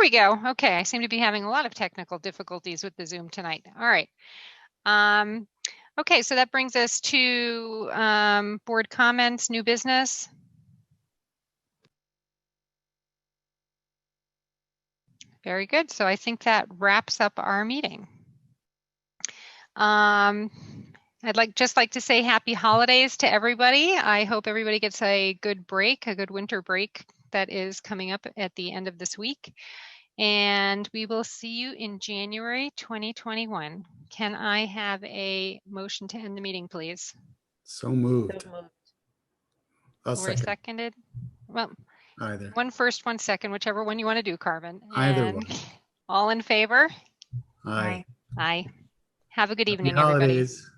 we go. Okay, I seem to be having a lot of technical difficulties with the Zoom tonight. All right. Okay, so that brings us to board comments, new business. Very good. So I think that wraps up our meeting. I'd just like to say happy holidays to everybody. I hope everybody gets a good break, a good winter break that is coming up at the end of this week. And we will see you in January 2021. Can I have a motion to end the meeting, please? So moved. I'll Lori second. seconded. Well, Either. one first, one second, whichever one you want to do, Carmen. Either And one. all in favor? Aye. Aye. Have a good Happy evening, everybody. holidays.